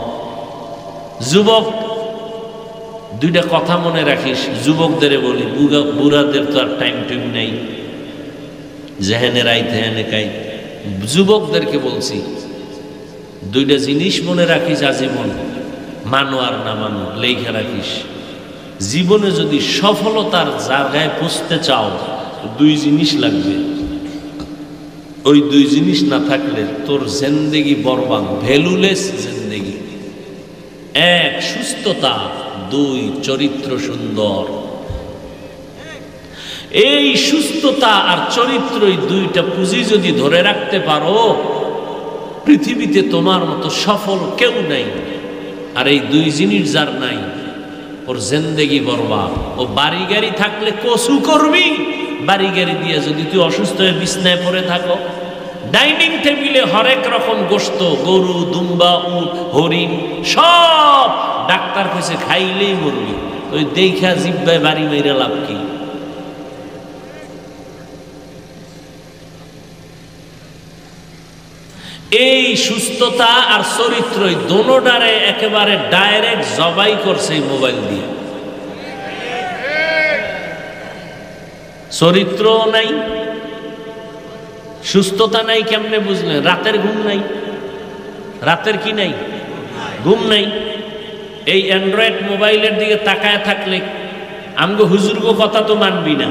যুবক, 2টা কথা মনে রাখিস, যুবকদের বলি, বুড়াদের তো আর টাইম টাইম নেই, যেহেনে রাইত হেনে কাই। যুবকদেরকে বলছি 2টা জিনিস মনে রাখিস আজীবন, মানো আর না মানো, লেখা রাখিস। জীবনে যদি সফলতার জায়গায় পৌঁছতে চাও, 2 জিনিস লাগবে। ওই 2 জিনিস না থাকলে তোর জিন্দেগি বরবাদ, ভ্যালুলেস জিন্দেগি। 1 সুস্থতা, 2 চরিত্র সুন্দর। এই সুস্থতা আর চরিত্র, এই 2টা পুঁজি যদি ধরে রাখতে পারো, পৃথিবীতে তোমার মতো সফল কেউ নাই। আর এই 2 জিনিস যার নাই, ওর জিন্দেগি বরবাদ। ও বাড়ি গাড়ি থাকলে কসু করবি, বাড়ি গাড়ি দিয়ে যদি তুই অসুস্থ হয়ে বিছনায় পড়ে থাকো, ডাইনিং টেবিলে হরেক রকম গোশত, গরু, দুম্বা, উট, হরিণ, সব ডাক্তার কইছে খাইলেই মরবি, ওই দেখা জিব্বায় বাড়ি মেরে লাভ কি? এই সুস্থতা আর চরিত্র, দোনোটারে একেবারে ডাইরেক্ট জবাই করছে এই মোবাইল দিয়ে। চরিত্র নাই, সুস্থতা নাই কেমনে বুঝলেন? রাতের ঘুম নাই। রাতের কি নাই? ঘুম নাই। এই অ্যান্ড্রয়েড মোবাইলের দিকে তাকায় থাকলে আমগো হুজুরগো কথা তো মানবি না,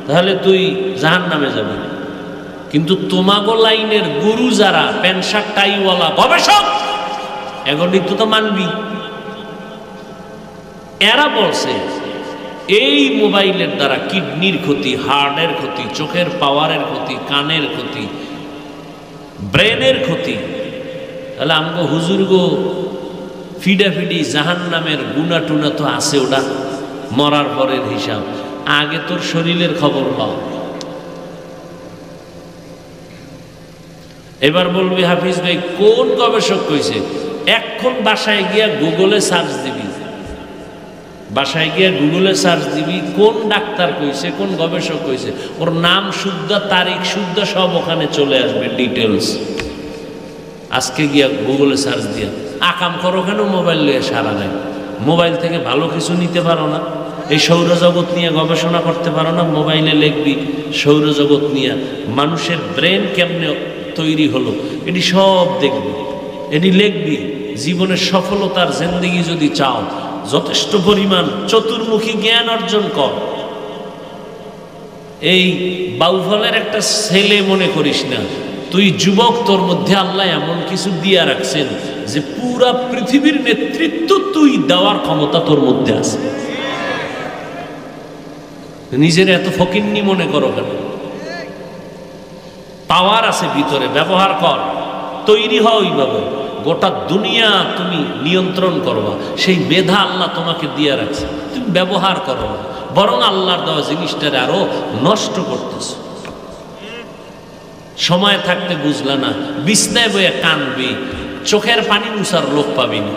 তাহলে তুই জাহান্নামে যাবি। কিন্তু তোমাগো লাইনের গুরু যারা প্যান্ট শার্ট টাইওয়ালা গবেষক, এগুলি তো মানবি। এরা বলছে এই মোবাইলের দ্বারা কিডনির ক্ষতি, হার্টের ক্ষতি, চোখের পাওয়ারের ক্ষতি, কানের ক্ষতি, ব্রেনের ক্ষতি। তাহলে আমগো হুজুরগো ফিডাফিডি জাহান্নামের গুনা টুনা তো আছে, ওটা মরার পরের হিসাব। আগে তোর শরীরের খবর পাও। এবার বলবি হাফিজ ভাই কোন গবেষক কইছে? এখন বাসায় গিয়া গুগলে সার্চ দিবি, বাসায় গিয়া গুগলে সার্চ দিবি কোন ডাক্তার কইছে, কোন গবেষক কইছে, ওর নাম শুদ্ধ, তারিখ শুদ্ধ, সব ওখানে চলে আসবে ডিটেলস। আজকে গিয়া গুগলে সার্চ দিয়া আকাম করো কেন? মোবাইল নিয়ে সারা নাই। মোবাইল থেকে ভালো কিছু নিতে পারো না? এই সৌরজগৎ নিয়ে গবেষণা করতে পারো না? মোবাইলে লিখবি সৌরজগৎ নিয়ে মানুষের ব্রেন কেমনে তৈরি হলো, এটি সব দেখবি, এটি লিখবি। জীবনের সফলতার জিন্দেগি যদি চাও, যথেষ্ট পরিমাণ চতুর্মুখী জ্ঞান অর্জন কর। এই বাউফলের একটা ছেলে মনে করিস না, তুই যুবক, তোর মধ্যে আল্লাহ এমন কিছু দিয়া রাখছেন যে পুরা পৃথিবীর নেতৃত্ব তুই দেওয়ার ক্ষমতা তোর মধ্যে আছে। নিজের এত ফকিন্নি মনে করো কেন? পাওয়ার আছে ভিতরে, ব্যবহার কর, তৈরি হও ওইভাবে। গোটা দুনিয়া তুমি নিয়ন্ত্রণ করবা, সেই মেধা আল্লাহ তোমাকে দিয়ে রাখছে, তুমি ব্যবহার করো না, বরং আল্লাহর দেওয়া জিনিসটারে আরো নষ্ট করতেছ। সময় থাকতে বুঝলা না, বিছনায় বইয়া কানবি, চোখের পানি মুছার লোক পাবি না।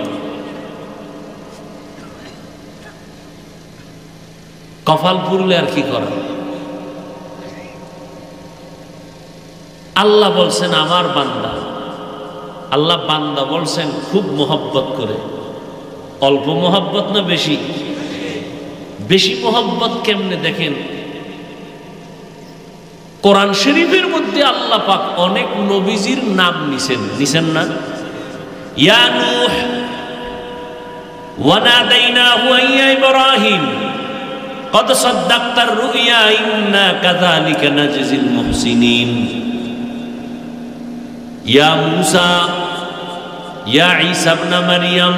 কপাল পুরলে আর কি করা? আল্লাহ বলছেন আমার বান্দা, আল্লাহ বান্দা বলছেন খুব মোহব্বত করে। অল্প মোহব্বত না বেশি? বেশি মোহব্বত কেমনে দেখেন, কোরআন শরীফের মধ্যে আল্লাহ পাক অনেক নবীজির নাম নিছেন না? ইয়া নূহ ওয়া নাদাইনাহু ইয়া ইব্রাহিম কদ সাদ্দাকতার রুইয়া ইন্না কাযালিকা নাজজিল মুহসিনিন। ইয়া মূসা, ইয়া ঈসা ইবনে মারইয়াম।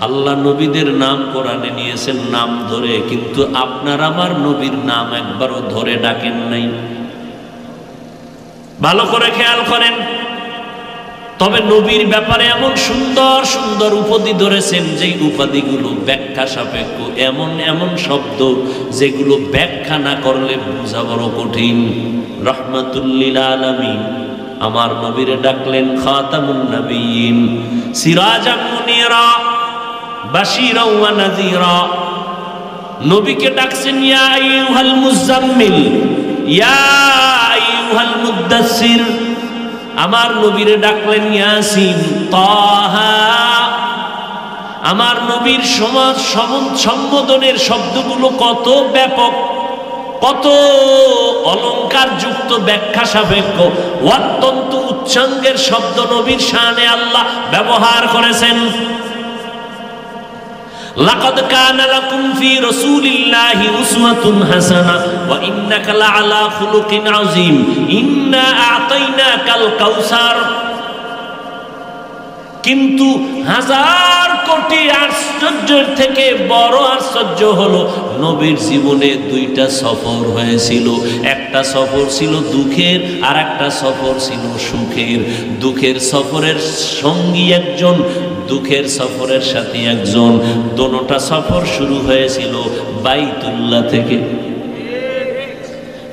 আল্লাহ নবীদের নাম কোরআনে নিয়েছেন নাম ধরে, কিন্তু আপনার আমার নবীর নাম একবারও ধরে ডাকেন নাই। ভালো করে খেয়াল করেন। তবে নবীর ব্যাপারে এমন সুন্দর সুন্দর উপাধি ধরেছেন, যেই উপাধিগুলো ব্যাখ্যা সাপেক্ষ, এমন এমন শব্দ যেগুলো ব্যাখ্যা না করলে বোঝা বড় কঠিন। রাহমাতুল লিল আলামিন আমার নবীরে ডাকলেন খাতামুন নবিয়্যিন, সিরাজাম মুনীরা, বাশীরা ওয়া নাযীরা। নবীকে ডাকছেন ইয়া আইয়ুহাল মুযাম্মিল, ইয়া আইয়ুহাল মুদ্দাসসির। আমার নবীরে ডাকলেন ইয়াসিন, তাহা। আমার নবীর সম্বোধনের শব্দগুলো কত ব্যাপক, কত অলংকার যুক্ত, ব্যাখ্যা সাপেক্ষ, অত্যন্ত উচ্চাঙ্গের শব্দ নবীর শানে আল্লাহ ব্যবহার করেছেন। লাকাদ কানা লাকুম ফি রাসূলিল্লাহি উসওয়াতুন হাসানা ওয়া ইন্নাকা লাআলা খুলুকিন আযীম ইন্না আ'তাইনাকাল কাউসার। কিন্তু হাজার কোটি আশ্চর্যের থেকে বড় আশ্চর্য হলো নবীর জীবনে দুইটা সফর হয়েছিল। একটা সফর ছিল দুঃখের, আর একটা সফর ছিল সুখের। দুঃখের সফরের সঙ্গী একজন, দুঃখের সফরের সাথে একজন। দোনোটা সফর শুরু হয়েছিল বাইতুল্লাহ থেকে।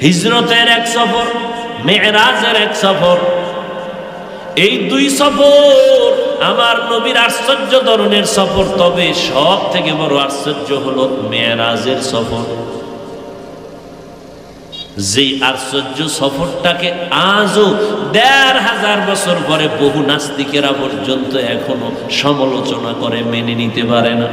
হিজরতের এক সফর, মেরাজের এক সফর। এই দুই সফর আমার নবীর আশ্চর্য ধরনের সফর। তবে সব থেকে বড় আশ্চর্য হলো মেরাজের সফর। যেই আশ্চর্য সফরটাকে আজও ১৫০০ বছর পরে বহু নাস্তিকেরা পর্যন্ত এখনো সমালোচনা করে, মেনে নিতে পারে না।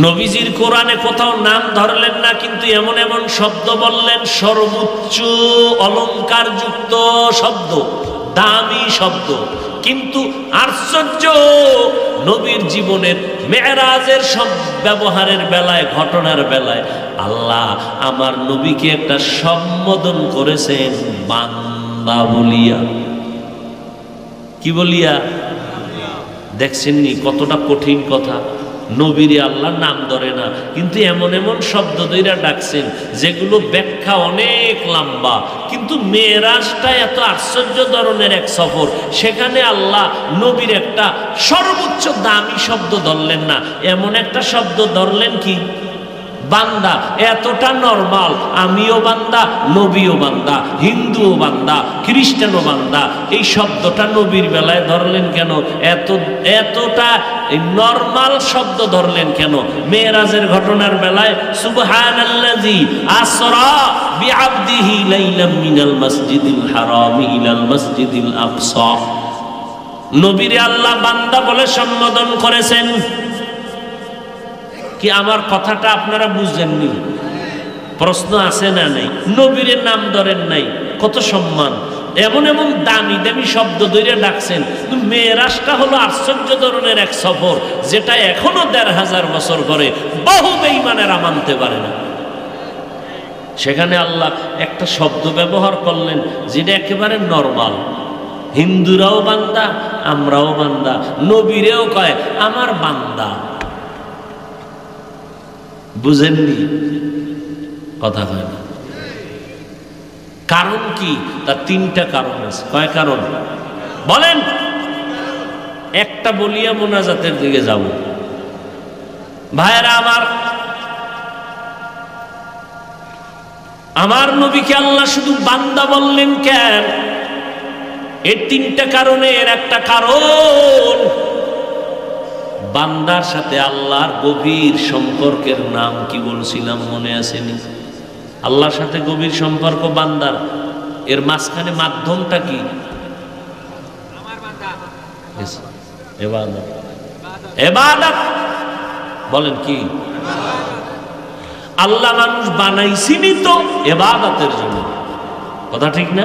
নবীজির কোরআনে কোথাও নাম ধরলেন না, কিন্তু এমন এমন শব্দ বললেন, সর্বোচ্চ অলংকারযুক্ত শব্দ, দামি শব্দ। কিন্তু আশ্চর্য, নবীর জীবনের মেরাজের সব ব্যবহারের বেলায়, ঘটনার বেলায় আল্লাহ আমার নবীকে একটা সম্বোধন করেছেন বান্দা বলিয়া। কি বলিয়া? দেখছেননি কতটা কঠিন কথা। নবীরে আল্লাহর নাম ধরে না, কিন্তু এমন এমন শব্দ দইরা ডাকছেন যেগুলো ব্যাখ্যা অনেক লম্বা। কিন্তু মেরাজটা এত আশ্চর্য ধরনের এক সফর, সেখানে আল্লাহ নবীর একটা সর্বোচ্চ দামি শব্দ ধরলেন না, এমন একটা শব্দ ধরলেন কি বান্দা। এতটা নরমাল, আমিও বান্দা, নবীও বান্দা, হিন্দুও বান্দা, খ্রিস্টানও বান্দা, এই শব্দটা নবীর বেলায় ধরলেন কেন? এতটা নরমাল শব্দ ধরলেন কেন? মেরাজের ঘটনার বেলায় সুবহানাল্লাযী আসরা বিআবদিহি লাইলাম মিনাল মাসজিদিল হারামি ইলাল মাসজিদিল আকসা, নবীরে আল্লাহ বান্দা বলে সম্বোধন করেছেন। কি আমার কথাটা আপনারা বুঝেননি? প্রশ্ন আছে না নাই? নবীর নাম ধরেন নাই, কত সম্মান, এমন এমন দামি দামি শব্দ ধরে ডাকছেন। মেরাজটা হলো আশ্চর্য ধরনের এক সফর, যেটা এখনো ১৫০০ বছর পরে বহু বেঈমানেরা মানতে পারে না। সেখানে আল্লাহ একটা শব্দ ব্যবহার করলেন যেটা একেবারে নরমাল। হিন্দুরাও বান্দা, আমরাও বান্দা, নবীরেও কয় আমার বান্দা। বুঝেননি? কথা হয় না। কারণ কি? তার তিনটা কারণ আছে। কয় কারণ বলেন? একটা বলিয়া মোনাজাতের দিকে যাব। ভাইরা আমার নবীকে আল্লাহ শুধু বান্দা বললেন কেন? এর তিনটা কারণের একটা কারণ, বান্দার সাথে আল্লাহর গভীর সম্পর্কের নাম কি বলছিলাম মনে আসেনি? আল্লাহর সাথে গভীর সম্পর্ক বান্দার, এর মাঝখানে মাধ্যমটা কি? ইবাদত। বলেন কি? আল্লাহ মানুষ বানাইছিনি তো ইবাদতের জন্য, কথা ঠিক না?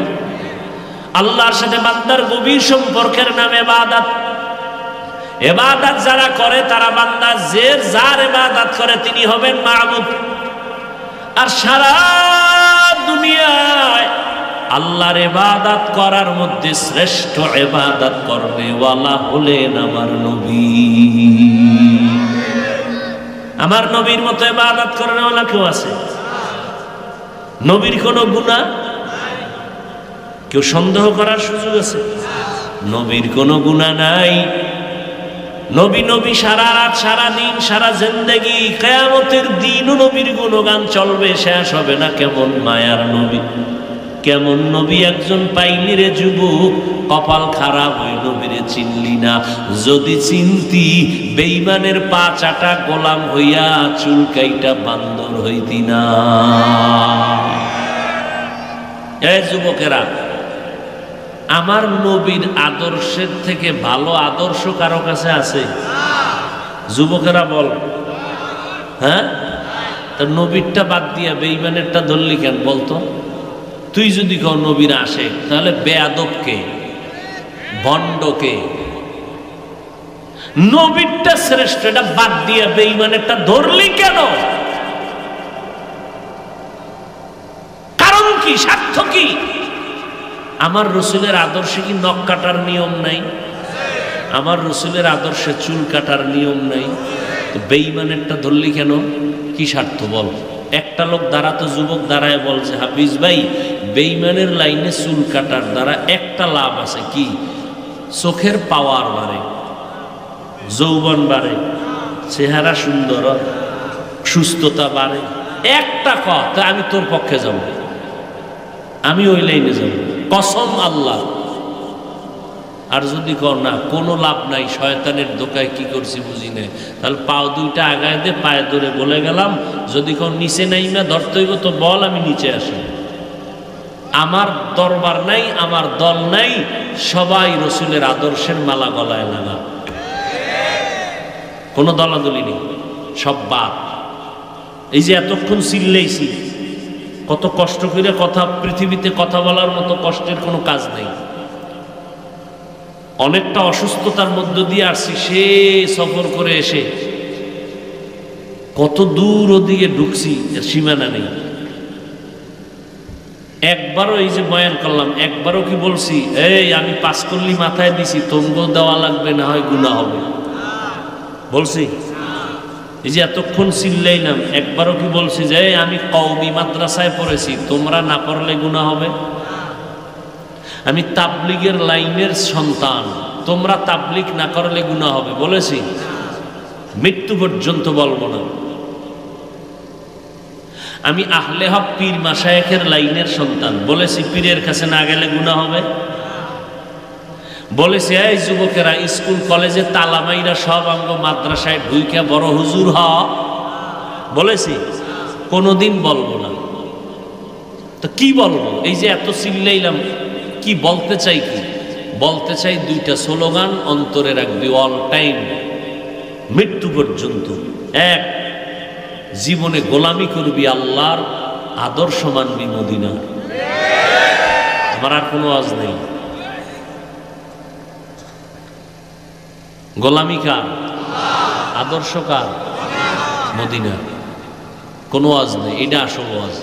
আল্লাহর সাথে বান্দার গভীর সম্পর্কের নাম ইবাদত। ইবাদত যারা করে তারা বান্দা, যে যার ইবাদত করে তিনি হবেন মাবুদ। আর সারা দুনিয়ায় আল্লাহর ইবাদত করার মধ্যে শ্রেষ্ঠ ইবাদত করবে ওয়ালা হলেন আমার নবী। আমার নবীর মতো ইবাদত করেন ওয়ালা কেউ আছে? নবীর কোনো গুনাহ কেউ সন্দেহ করার সুযোগ আছে? নবীর কোনো গুনাহ নাই। নবী সারা রাত, সারা দিন, সারা জিন্দেগি, কিয়ামতের দিনও নবীর গুণগান চলবে, শেষ হবে না। কেমন মায়ার নবী, কেমন নবী একজন পাইলি রে যুবক, কপাল খারাপ হই নবীরে চিনলি না। যদি চিনতি বেঈমানের পা চাটা গোলাম হইয়া চুলকাইটা বান্দর হইতি না। এই যুবকেরা, আমার নবীর আদর্শের থেকে ভালো আদর্শ কারো কাছে আছে? যুবকেরা বল। হ্যাঁ, তা নবীরটা বাদ দিয়া বেঈমানেরটা ধরলি কেন বলতো? তুই যদি কও নবীর আসে, তাহলে বেয়াদবকে, ভণ্ডকে, নবীরটা শ্রেষ্ঠ এটা বাদ দিয়া বেঈমানেরটা ধরলি কেন? কারণ কি? স্বার্থ কি? আমার রসুলের আদর্শে কি নখ কাটার নিয়ম নাই? আমার রসুলের আদর্শে চুল কাটার নিয়ম নাই? তো বেঈমানেরটা ধরলি কেন? কি স্বার্থ বল? একটা লোক দাঁড়াতো, যুবক দাঁড়ায় বলছে, হাফিজ ভাই, বেঈমানের লাইনে চুল কাটার দ্বারা একটা লাভ আছে। কি? চোখের পাওয়ার বাড়ে, যৌবন বাড়ে, চেহারা সুন্দর, সুস্থতা বাড়ে। একটা কথা, আমি তোর পক্ষে যাব, আমি ওই লাইনে যাব, কসম আল্লাহ। আর যদি কর না, কোনো লাভ নাই, শয়তানের ধোকায় কি করছি বুঝি না, তাহলে পাও দুইটা আগায় দে, পায়ে ধরে বলে গেলাম। যদি কর নিচে নাই না ধরতে হইব, তো বল আমি নিচে আসি। আমার দরবার নাই, আমার দল নাই, সবাই রসুলের আদর্শের মালা গলায় লাগা, কোনো দলাদলি নেই। সব বাদ। এই যে এতক্ষণ চিল্লাইছি, কত কষ্ট করে কথা, পৃথিবীতে কথা বলার মতো কষ্টের কোনো কাজ নেই। অনেকটা অসুস্থতার মধ্য দিয়ে আসছি, সে সফর করে এসে কত দূর ওদিকে ঢুকছি, সীমানা নেই। একবারও এই যে বয়ান করলাম, একবারও কি বলছি এই আমি 5 কল্লি মাথায় দিছি, তোমগো দেওয়া লাগবে, না হয় গুনাহ হবে? বলছি? এই যে এতক্ষণ চিল্লাইলাম, একবারও কি বলছি যে আমি কওমি মাদ্রাসায় পড়েছি, তোমরা না পড়লে গুনাহ হবে? আমি তাবলিগের লাইনের সন্তান, তোমরা তাবলিগ না করলে গুনাহ হবে বলেছি? মৃত্যু পর্যন্ত বলবো না। আমি আহলে হক পীর মাশায়েখের লাইনের সন্তান, বলেছি পীরের কাছে না গেলে গুনাহ হবে? বলেছি এই যুবকেরা স্কুল কলেজে তালামাইরা সব আমগো মাদ্রাসায় ঢুইকা বড় হুজুর হ, বলেছি? কোনোদিন বলবো না। তো কি বলবো? এই যে এত চিল্লাইলাম, কি বলতে চাই? কি বলতে চাই? 2টা স্লোগান অন্তরে রাখবি অল টাইম, মৃত্যু পর্যন্ত। এক, জীবনে গোলামি করবি আল্লাহর, আদর্শ মানবি মদিনার। আমার আর কোনো আওয়াজ নেই। গোলামি কার? আদর্শ কার? মদিনার। কোনো আওয়াজ নেই, এটা আসল আওয়াজ।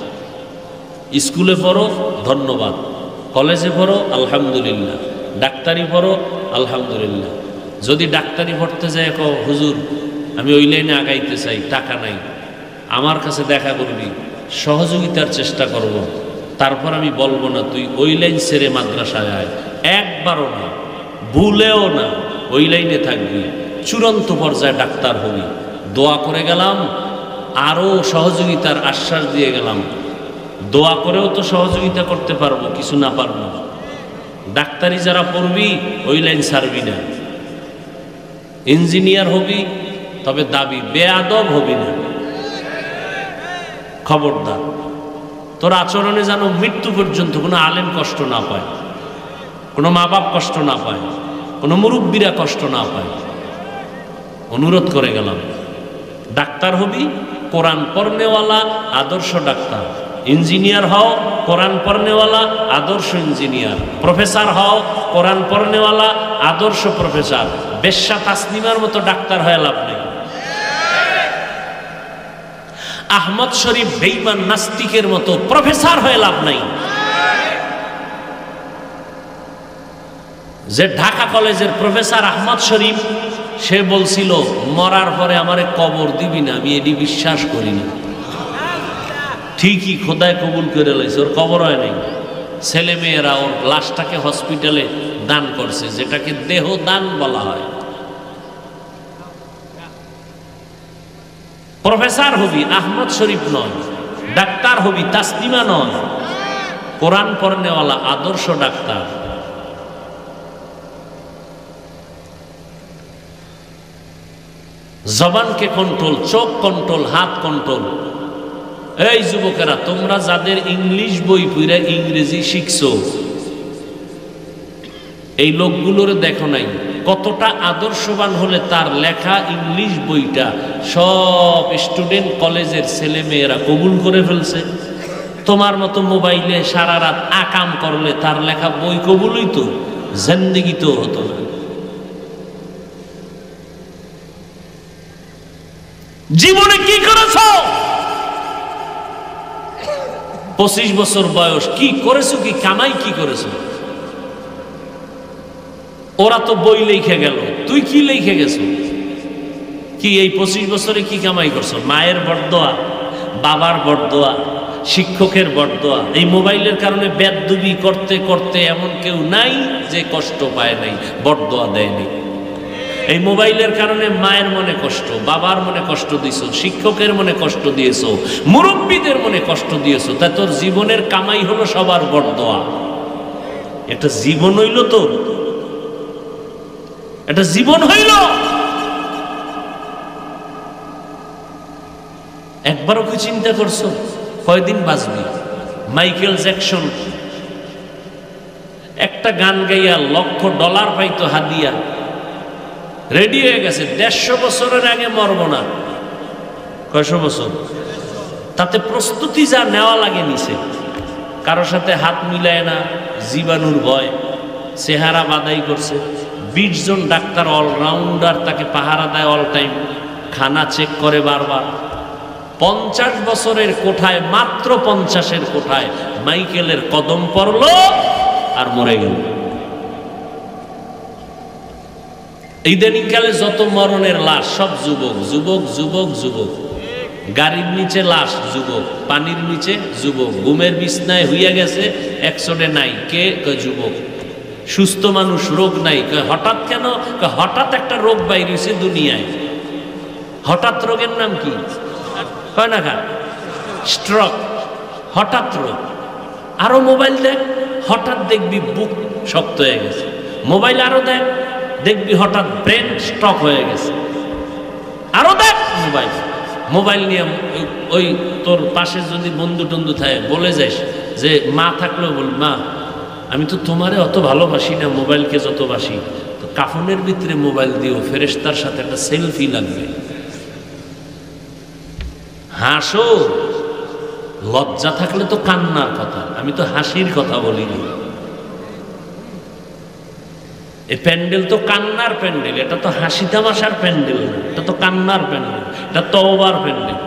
স্কুলে পড়ো ধন্যবাদ, কলেজে পড়ো আলহামদুলিল্লাহ, ডাক্তারি পড়ো আলহামদুলিল্লাহ। যদি ডাক্তারি পড়তে যায় কও হুজুর আমি ওই লাইনে আগাইতে চাই, টাকা নাই, আমার কাছে দেখা করবি, সহযোগিতার চেষ্টা করব, তারপর আমি বলবো না তুই ওই লাইন ছেড়ে মাদ্রাসায় আয়। একবারও না, ভুলেও না, ওই লাইনে থাকবি, চূড়ান্ত পর্যায়ে ডাক্তার হবি। দোয়া করে গেলাম, আরও সহযোগিতার আশ্বাস দিয়ে গেলাম। দোয়া করেও তো সহযোগিতা করতে পারবো, কিছু না পারবো। ডাক্তারি যারা পড়বি ওই লাইন ছাড়বি না। ইঞ্জিনিয়ার হবি, তবে দাবি বেয়াদব হবি না, খবরদার। তোর আচরণে যেন মৃত্যু পর্যন্ত কোনো আলেম কষ্ট না পায়, কোনো মা বাপ কষ্ট না পায়, কোনো মুরব্বীরা কষ্ট না পায়। অনুরোধ করে গেলাম। ডাক্তার হবি, কোরআন পড়নেওয়ালা আদর্শ ডাক্তার। ইঞ্জিনিয়ার হও, কোরআন পড়নেওয়ালা আদর্শ ইঞ্জিনিয়ার। প্রফেসর হও, কোরআন পড়নেওয়ালা আদর্শ প্রফেসর। বেশ্যা তাসনিমার মতো ডাক্তার হয়ে লাভ নেই। আহমদ শরীফ বেঈমান নাস্তিকের মতো প্রফেসর হয়ে লাভ নাই। যে ঢাকা কলেজের প্রফেসর আহমদ শরীফ, সে বলছিল মরার পরে আমারে কবর দিবি না, আমি এটি বিশ্বাস করি না। ঠিকই খোদায় কবুল করে লাইছে, ওর কবর হয় নাই। ছেলে মেয়েরা ওর লাশটাকে হসপিটালে দান করছে, যেটাকে দেহ দান বলা হয়। প্রফেসর হবি, আহমদ শরীফ নয়। ডাক্তার হবি, তাসলিমা নয়। কোরআন পড়নেওয়ালা আদর্শ ডাক্তার। জবানকে কন্ট্রোল, চোখ কন্ট্রোল, হাত কন্ট্রোল। এই যুবকেরা, তোমরা যাদের ইংলিশ বই পড়ে ইংরেজি শিখছো, এই লোকগুলোর দেখো নাই কতটা আদর্শবান হলে তার লেখা ইংলিশ বইটা সব স্টুডেন্ট কলেজের ছেলে মেয়েরা কবুল করে ফেলছে। তোমার মতো মোবাইলে সারা রাত আকাম করলে তার লেখা বই কবুল হইতো? জিন্দেগি তো হতো না। জীবনে কি করেছো? 25 বছর বয়স, কি করেছো? কি কামাই কি করেছো? ওরা তো বই লিখে গেল, তুই কি লিখে গেছো? কি এই 25 বছরে কি কামাই করছো? মায়ের বরদোয়া, বাবার বরদোয়া, শিক্ষকের বরদোয়া। এই মোবাইলের কারণে বেদবি করতে করতে এমন কেউ নাই যে কষ্ট পায় নাই, বরদোয়া দেয়নি। এই মোবাইলের কারণে মায়ের মনে কষ্ট, বাবার মনে কষ্ট দিয়েছো, শিক্ষকের মনে কষ্ট দিয়েছো, মুরব্বীদের মনে কষ্ট দিয়েছো। তা তোর জীবনের কামাই হলো সবার বরদোয়া। একটা জীবন হইল তো, একটা জীবন হইল। একবারও কি চিন্তা করছো কয়দিন বাঁচবি? মাইকেল জ্যাকসন একটা গান গাইয়া $1,00,000 পাইতো হাদিয়া, রেডি হয়ে গেছে, 150 বছরের আগে মরব না। কয়শো বছর? তাতে প্রস্তুতি যা নেওয়া লাগে নিছে, কারো সাথে হাত মিলায় না, জীবাণুর ভয়, চেহারা বাদাই করছে। 20 জন ডাক্তার অলরাউন্ডার তাকে পাহারা দেয় অল টাইম, খানা চেক করে বারবার। 50 বছরের কোঠায়, মাত্র 50-এর কোঠায় মাইকেলের কদম পড়ল আর মরে গেল। ইদানিংকালে যত মরণের লাশ সব যুবক যুবক যুবক যুবক। গাড়ির নিচে লাশ যুবক, পানির নিচে যুবক, ঘুমের বিছনায় হইয়া গেছে, একশোটে নাই, কে? যুবক। সুস্থ মানুষ, রোগ নাই, হঠাৎ কেন? হঠাৎ একটা রোগ বাইর হয়েছে দুনিয়ায়। হঠাৎ রোগের নাম কি? কয় না খা? স্ট্রোক। হঠাৎ রোগ। আরো মোবাইল দেখ, হঠাৎ দেখবি বুক শক্ত হয়ে গেছে। মোবাইল আরো দেখ, দেখবি হঠাৎ ব্রেন স্ট্রোক হয়ে গেছে। আরো দেখ মোবাইল, মোবাইল নিয়ে ওই তোর পাশে যদি বন্ধু টন্ধু থাকে বলে যাস যে মা থাকলেও বল, মা আমি তো তোমারে অত ভালোবাসি না, মোবাইলকে যত বাসি, তো কাফনের ভিতরে মোবাইল দিও, ফেরেশতার সাথে একটা সেলফি লাগবে। হাসো, লজ্জা থাকলে তো কান্নার কথা, আমি তো হাসির কথা বলিনি। এই প্যান্ডেল তো কান্নার প্যান্ডেল, এটা তো হাসি তামাশার প্যান্ডেল না, এটা তো কান্নার প্যান্ডেল, এটা তওবার প্যান্ডেল।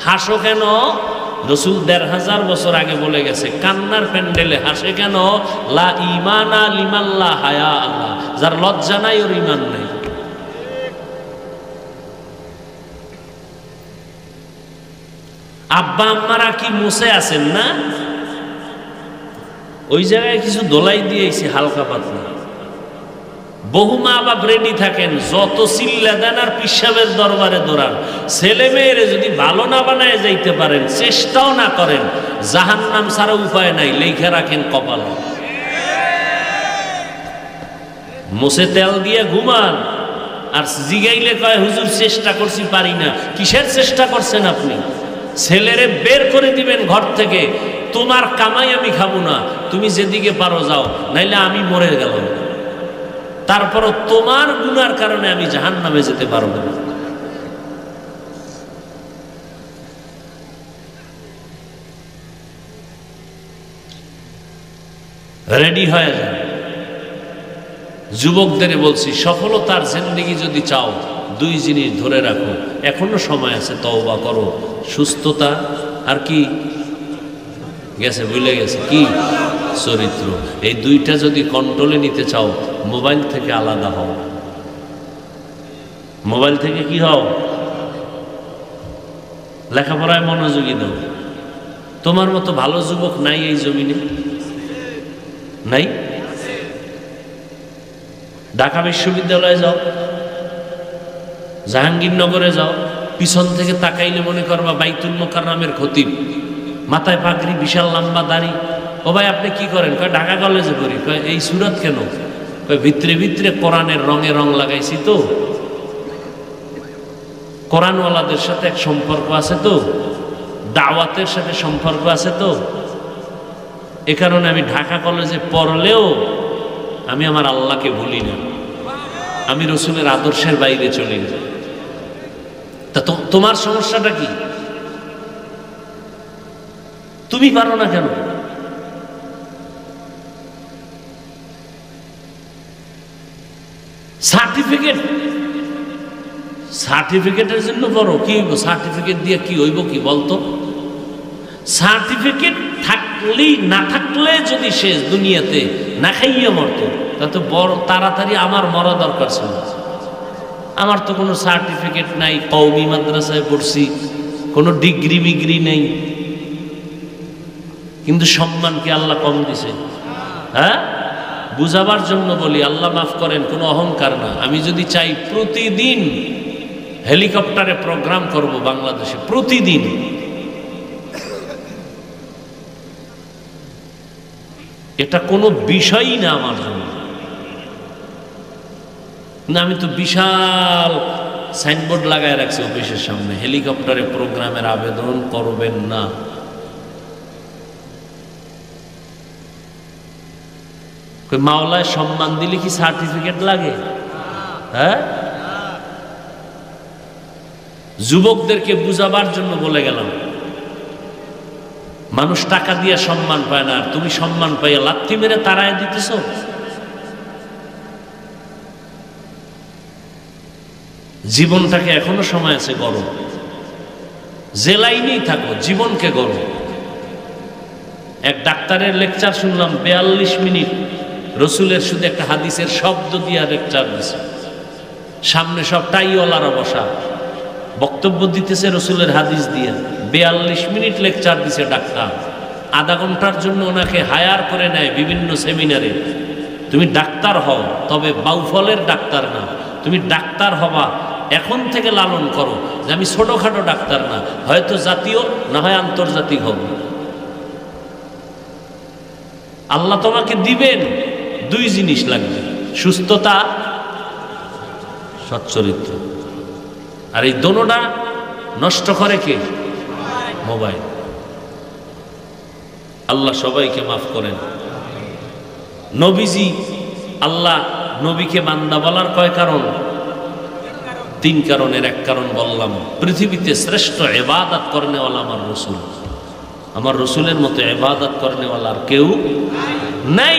হাসো কেন? রসুল ১৫০০ বছর আগে বলে গেছে, কান্নার প্যান্ডেলে হাসে কেন? লা ইমানা লিমাল্লা হায়া আল্লাহ, যার লজ্জা নাই ওর ইমান নাই। আব্বা আম্মারা কি মুছে আছেন না? ওই জায়গায় কিছু দোলাই দিয়েছি হালকা পাতলা। বহু মা বাপ রেডি থাকেন, যত চিল্লা দেন আর পিসাবের দরবারে দৌড়ান। ছেলে মেয়েরে যদি ভালো না বানায় যাইতে পারেন, চেষ্টাও না করেন, জাহান্নাম ছাড়া উপায় নাই, লেখা রাখেন কপালে। মুছে তেল দিয়ে ঘুমান, আর জিগাইলে কয় হুজুর চেষ্টা করছি পারি না। কিসের চেষ্টা করছেন আপনি? ছেলেরে বের করে দিবেন ঘর থেকে, তোমার কামাই আমি খাবো না, তুমি যেদিকে পারো যাও, নাইলে আমি মরে গেলাম। তারপরও তোমার গুনার কারণে আমি জাহান্নামে যেতে পারবো না। রেডি হয়ে যান। যুবকদের বলছি, সফলতার জিন্দেগি যদি চাও, 2 জিনিস ধরে রাখো, এখনো সময় আছে, তওবা করো। সুস্থতা আর কি গেছে, ভুলে গেছে কি? চরিত্র। এই 2টা যদি কন্ট্রোলে নিতে চাও, মোবাইল থেকে আলাদা হও। মোবাইল থেকে কি হও? লেখাপড়ায় মনোযোগী দাও। তোমার মতো ভালো যুবক নাই এই জমিনে, নাই? ঢাকা বিশ্ববিদ্যালয়ে যাও, জাহাঙ্গীরনগরে যাও, পিছন থেকে তাকাইলে মনে করবা বাইতুল মোকাররমের খতিব, মাথায় পাগড়ি, বিশাল লম্বা দাড়ি। ও ভাই আপনি কি করেন? কয় ঢাকা কলেজে পড়ি। কয় এই সুরাত কেন? কয় ভিতরে ভিতরে কোরআনের রঙে রং লাগাইছি তো, কোরআনওয়ালাদের সাথে এক সম্পর্ক আছে তো, দাওয়াতের সাথে সম্পর্ক আছে তো, এ কারণে আমি ঢাকা কলেজে পড়লেও আমি আমার আল্লাহকে ভুলি না, আমি রসুলের আদর্শের বাইরে চলি না। তা তোমার সমস্যাটা কি? তুমি পারো না কেন? সার্টিফিকেটের জন্য বড় কি হইব? সার্টিফিকেট দিয়ে কি হইব কি বলতো? সার্টিফিকেট থাকলেই না থাকলে যদি শেষ দুনিয়াতে না খাইয়ে মরতো, তাতে বড় তাড়াতাড়ি আমার মরা দরকার ছিল। আমার তো কোনো সার্টিফিকেট নাই, কওমি মাদ্রাসায় পড়ছি, কোনো ডিগ্রি মিগ্রি নেই, কিন্তু সম্মানকে আল্লাহ কম দিছে। হ্যাঁ, বুঝাবার জন্য বলি, আল্লাহ মাফ করেন, কোনো অহংকার না। আমি যদি চাই প্রতিদিন হেলিকপ্টারে প্রোগ্রাম করব বাংলাদেশে, প্রতিদিন, এটা কোনো বিষয়ই না আমার জন্য। না, আমি তো বিশাল সাইনবোর্ড লাগায় রাখছি অফিসের সামনে, হেলিকপ্টারে প্রোগ্রামের আবেদন করবেন না। মাওলায় সম্মান দিলে কি সার্টিফিকেট লাগে? হ্যাঁ, যুবকদেরকে বুঝাবার জন্য বলে গেলাম, মানুষ টাকা দিয়ে সম্মান পায় না, আর তুমি সম্মান পাইয়া লাথি মেরে তাড়ায় দিতেছ। জীবনটাকে এখনো সময় আছে গরম, যে লাইনেই থাকো জীবনকে গরম। এক ডাক্তারের লেকচার শুনলাম 42 মিনিট, রসুলের শুধু একটা হাদিসের শব্দ দিয়া লেকচার দিছে। সামনে সব টাইওয়ালারা বসা, বক্তব্য দিতেছে রসুলের হাদিস দিয়া। 42 মিনিট লেকচার দিছে ডাক্তার। আধা ঘন্টার জন্য ওনাকে হায়ার করে নেয় বিভিন্ন সেমিনারে। তুমি ডাক্তার হও, তবে বাউফলের ডাক্তার না। তুমি ডাক্তার হবা, এখন থেকে লালন করো যে আমি ছোটখাটো ডাক্তার না, হয়তো জাতীয় না হয় আন্তর্জাতিক হব। আল্লাহ তোমাকে দিবেন, দুই জিনিস লাগবে, সুস্থতা, সচ্চরিত্র। আর এই দোনোটা নষ্ট করে কে? মোবাইল। আল্লাহ সবাইকে মাফ করেন। নবীজি, আল্লাহ নবীকে বান্দা বলার কয় কারণ? 3 কারণের এক কারণ বললাম, পৃথিবীতে শ্রেষ্ঠ ইবাদত করনেওয়ালা আমার রসুল। আমার রসুলের মতো ইবাদত করনেওয়ালা আর কেউ নাই।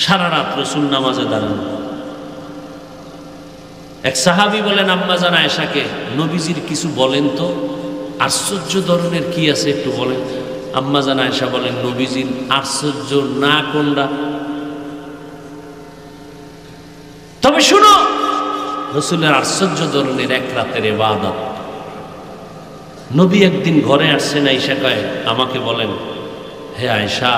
সারা রাত রসুল নামাজে দাঁড়ান। এক সাহাবী বলেন আম্মা জান আয়েশাকে, নবীজির কিছু বলেন তো, আশ্চর্য ধরনের কি আছে একটু বলেন। আম্মা জান আয়েশা বলেন, নবীজির আশ্চর্য না কোনটা, তবে শুনো, রসুলের আশ্চর্য ধরনের এক রাতের ইবাদত। নবী একদিন ঘরে আসছেন, আয়েশা কয়, আমাকে বলেন, হে আয়েশা,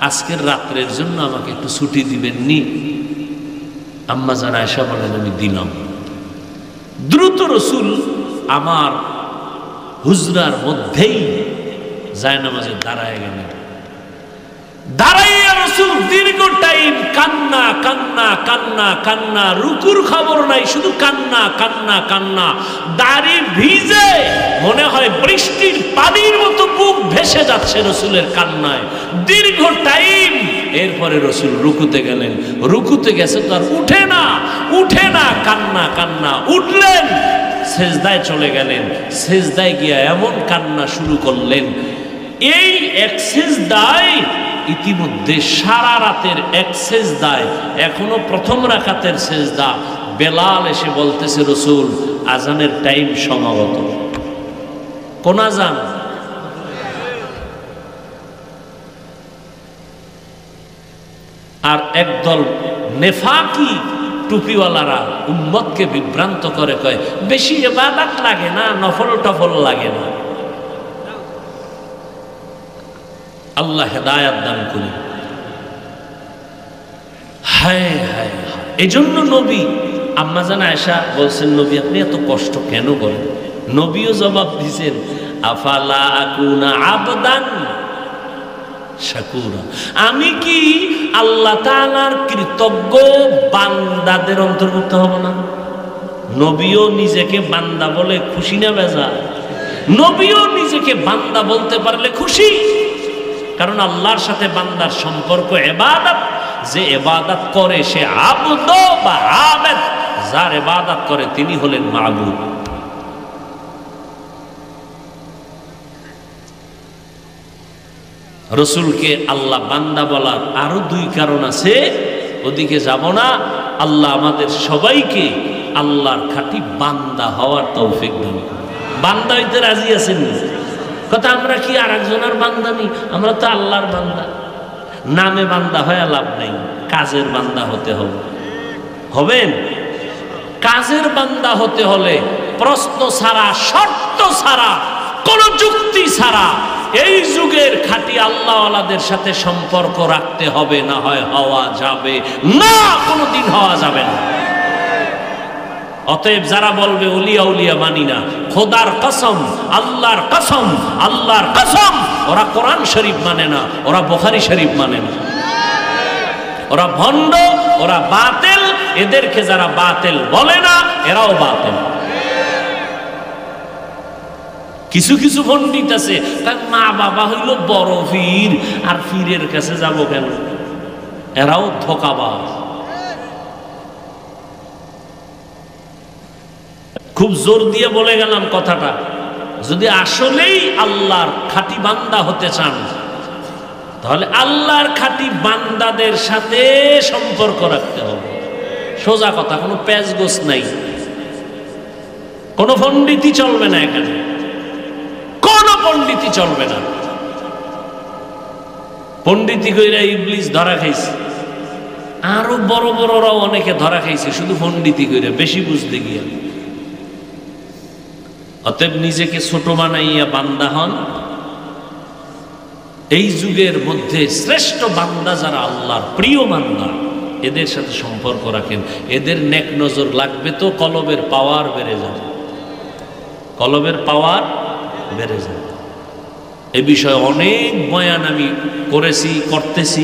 আজকের রাত্রের জন্য আমাকে একটু ছুটি দিবেন নি? আম্মা জান আয়েশা বলেন, আমি দিলাম। দ্রুত রসুল আমার হুজরার মধ্যেই জায়নামাজে দাঁড়ায় গেলেন। দাঁড়াইয়া রসুল দীর্ঘ টাইম কান্না কান্না কান্না কান্না, রুকুর খবর নাই, শুধু কান্না কান্না কান্না। দাড়ি ভিজে, মনে হয় বৃষ্টির পানির মতো বুক ভেসে যাচ্ছে রসুলের কান্নায়, দীর্ঘ টাইম। এরপরে রসুল রুকুতে গেলেন। রুকুতে গেছে তো আর উঠে না, উঠে না, কান্না কান্না। উঠলেন, সেজদায় চলে গেলেন। সেজদায় গিয়া এমন কান্না শুরু করলেন, এই এক সেজদায় ইতিমধ্যে সারা রাতের এক সেজদায়, এখনো প্রথম রাকাতের সেজদা, বেলাল এসে বলতেছে, রসুল আজানের টাইম সমাগত। কোন আজান? আর একদল নেফাকি টুপিওয়ালারা উম্মতকে বিভ্রান্ত করে, কয় বেশি ইবাদত লাগে না, নফল টফল লাগে না। আল্লাহ হেদায়াত দান করুন। হায় হায়, এজন্য নবী, আম্মা জান আয়েশা বলছেন, নবী আপনি এত কষ্ট কেন করেন? নবীও জবাব দিয়েছেন, আফালা আকুনা আবদান শাকুরা, আমি কি আল্লাহ তাআলার কৃতজ্ঞ বান্দাদের অন্তর্ভুক্ত হব না? নবীও নিজেকে বান্দা বলে খুশি না বেজার? নবীও নিজেকে বান্দা বলতে পারলে খুশি, কারণ আল্লাহর সাথে বান্দার সম্পর্ক ইবাদত। যে ইবাদত করে সে আবদ বা আবেদ, যার ইবাদত করে তিনি হলেন মাবুদ। রসুলকে আল্লাহ বান্দা বলার আরো 2 কারণ আছে, ওদিকে যাব না। আল্লাহ আমাদের সবাইকে আল্লাহর খাঁটি বান্দা হওয়ার তৌফিক দান করুন। বান্দা হইতে রাজি আছেন? কথা, আমরা কি আর একজনের বান্দা নেই? আমরা তো আল্লাহর বান্দা। নামে বান্দা হয়ে লাভ নেই, কাজের বান্দা হতে হবে। হবেন? কাজের বান্দা হতে হলে প্রশ্ন ছাড়া, শর্ত ছাড়া, কোন যুক্তি ছাড়া এই যুগের খাঁটি আল্লাহওয়ালাদের সাথে সম্পর্ক রাখতে হবে, না হয় হওয়া যাবে না, কোনোদিন হওয়া যাবে না। অতএব যারা বলবে উলিয়া উলিয়া মানি না, খোদার কসম, আল্লাহর কসম, আল্লাহর কসম, ওরা কোরআন শরীফ মানে না, ওরা বুখারী শরীফ মানে না, ওরা ভণ্ড, ওরা বাতিল। এদেরকে যারা বাতিল বলে না, এরাও বাতিল। কিছু কিছু পণ্ডিত আছে, তার মা বাবা হইল বড় পীর, আর পীরের কাছে যাব কেন? এরাও ধোঁকাবাজ। খুব জোর দিয়ে বলে গেলাম কথাটা, যদি আসলেই আল্লাহর খাঁটি বান্দা হতে চান তাহলে আল্লাহর খাঁটি বান্দাদের সাথে সম্পর্ক রাখতে হবে। সোজা কথা, কোনো প্যাচগোছ নাই, কোনো পণ্ডিতি চলবে না, এখানে কোনো পণ্ডিতি চলবে না। পণ্ডিতি কইরা ইবলিস ধরা খাইছে, আরো বড় বড়রাও অনেকে ধরা খাইছে শুধু পণ্ডিতি কইরা, বেশি বুঝতে গিয়া। অতএব নিজেকে ছোট বানাইয়া বান্দা হন। এই যুগের মধ্যে শ্রেষ্ঠ বান্দা যারা আল্লাহর প্রিয় বান্দা, এদের সাথে সম্পর্ক রাখেন। এদের নেক নজর লাগবে তো কলবের পাওয়ার বেড়ে যাবে, কলবের পাওয়ার বেড়ে যাবে। এ বিষয়ে অনেক বয়ান আমি করেছি, করতেছি।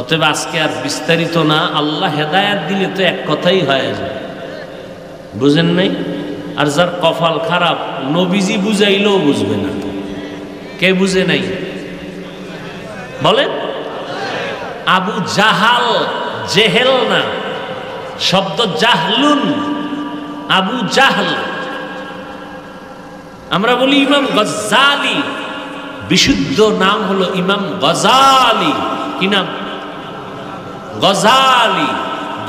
অতএব আজকে আর বিস্তারিত না। আল্লাহ হেদায়েত দিলে তো এক কথাই হয়ে যায়, বুঝেন নাই? আর যার কপাল খারাপ, নবীজি বুঝাইলেও বুঝবে না। কে বুঝে নাই বলেন? আবু জাহাল, জেহেল না, শব্দ জাহলুন, আবু জাহল। আমরা বলি ইমাম গজ্জালি, বিশুদ্ধ নাম হলো ইমাম গজালি। কি নাম? গজালি,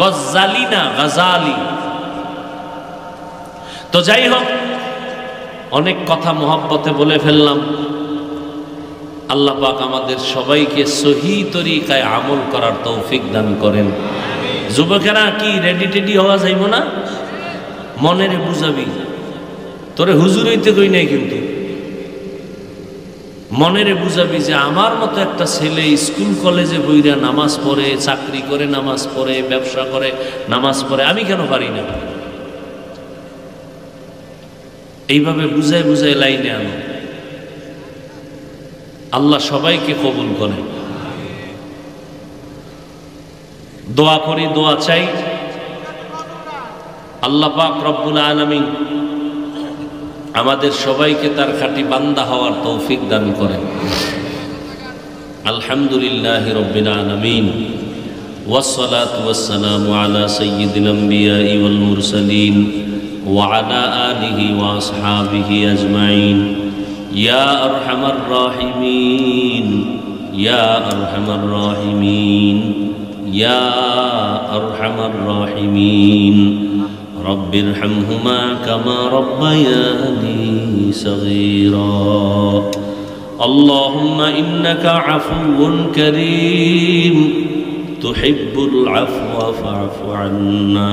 গজ্জালি না, গজালি। তো যাই হোক, অনেক কথা মহব্বতে বলে ফেললাম। আল্লাহ পাক আমাদের সবাইকে সহি তরিকায় আমল করার তৌফিক দান করেন। যুবকেরা কি রেডি টেডি হওয়া যাইব না? মনেরে বুঝাবি, তোরে হুজুর হইতে কই নাই, কিন্তু মনেরে বুঝাবি যে আমার মতো একটা ছেলে স্কুল কলেজে বইরা নামাজ পড়ে, চাকরি করে নামাজ পড়ে, ব্যবসা করে নামাজ পড়ে, আমি কেন পারি না? এইভাবে বুঝাই বুঝাই লাইনে আনো। আল্লাহ সবাইকে কবুল করে। দোয়া করি, দোয়া চাই, আল্লাহ পাক রব্বুল আলামিন আমাদের সবাইকে তার খাঁটি বান্দা হওয়ার তৌফিক দান করেন। আলহামদুলিল্লাহি রাব্বিল আলামিন, ওয়াসসালাতু ওয়াসসালামু আলা সাইয়্যিদিল আমবিয়াই ওয়াল মুরসালিন ওয়া আলা আলিহি ওয়া আসহাবিহি আজমাইন। ইয়া আরহামার রাহিমিন, ইয়া আরহামার রাহিমিন, ইয়া আরহামার রাহিমিন। রব্বিরহামহুমা কামা রব্বায়ানি সগীরা। আল্লাহুম্মা ইন্নাকা আফুউন কারীম তুহিব্বুল আফওয়া ফা'ফু আন্না।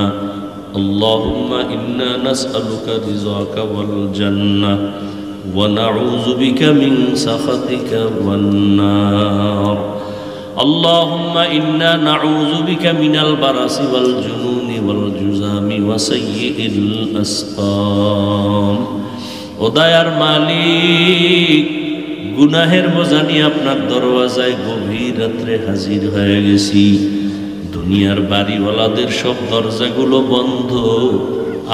আল্লাহুম্মা ইন্না নাসআলুকা রিযাকা ওয়াল জান্নাহ ওয়া নাউযু বিকা মিন সাখাতিকা ওয়ান নার। আল্লাহুম্মা ইন্না নাউযু বিকা মিনাল বারাসি ওয়াল জুনুনি ওয়াল জুযামি ওয়া সাইয়্যিল আসকাম। ও দয়ার মালিক, গুনাহের বোঝা নিয়ে আপনার দরওয়াজায় গভীর রাত্রে হাজির হয়ে গেছি। দুনিয়ার বাড়িওয়ালাদের সব দরজাগুলো বন্ধ,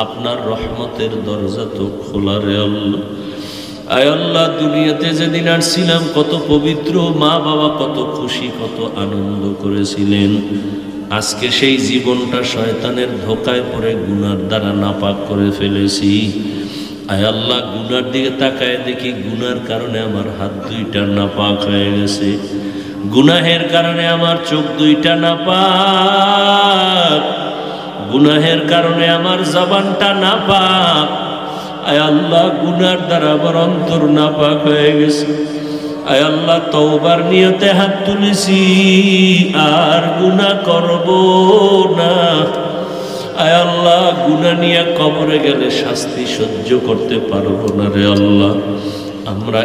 আপনার রহমতের দরজা তো খোলা রে আল্লাহ। আয় আল্লাহ, দুনিয়াতে যেদিন আসছিলাম কত পবিত্র, মা বাবা কত খুশি, কত আনন্দ করেছিলেন। আজকে সেই জীবনটা শয়তানের ধোকায় পড়ে গুনার দ্বারা নাপাক করে ফেলেছি। আয় আল্লাহ, গুনার দিকে তাকায় দেখি গুনার কারণে আমার হাত দুইটা নাপাক হয়ে গেছে, গুনাহের কারণে আমার চোখ দুইটা নাপাক, গুনাহের কারণে আমার জবানটা নাপাক। আয় আল্লাহ, গুনার দ্বারা আমার অন্তর নাপাক হয়ে গেছে। আয় আল্লাহ, তওবার নিয়তে হাত তুলেছি, আর গুনাহ করব না। আয় আল্লাহ, গুনাহ নিয়ে কবরে গেলে শাস্তি সহ্য করতে পারবো না রে আল্লাহ। আমরা